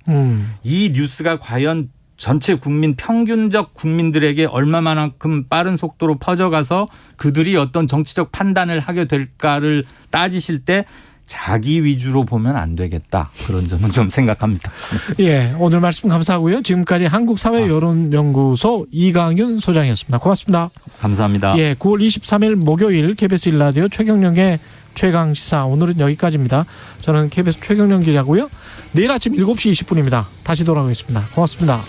이 뉴스가 과연 전체 국민 평균적 국민들에게 얼마만큼 빠른 속도로 퍼져가서 그들이 어떤 정치적 판단을 하게 될까를 따지실 때 자기 위주로 보면 안 되겠다. 그런 점은 좀 생각합니다. 오늘 말씀 감사하고요. 지금까지 한국사회여론연구소 이강윤 소장이었습니다. 고맙습니다. 감사합니다. 9월 23일 목요일 KBS 1라디오 최경영의 최강시사 오늘은 여기까지입니다. 저는 KBS 최경영 기자고요. 내일 아침 7시 20분입니다. 다시 돌아오겠습니다. 고맙습니다.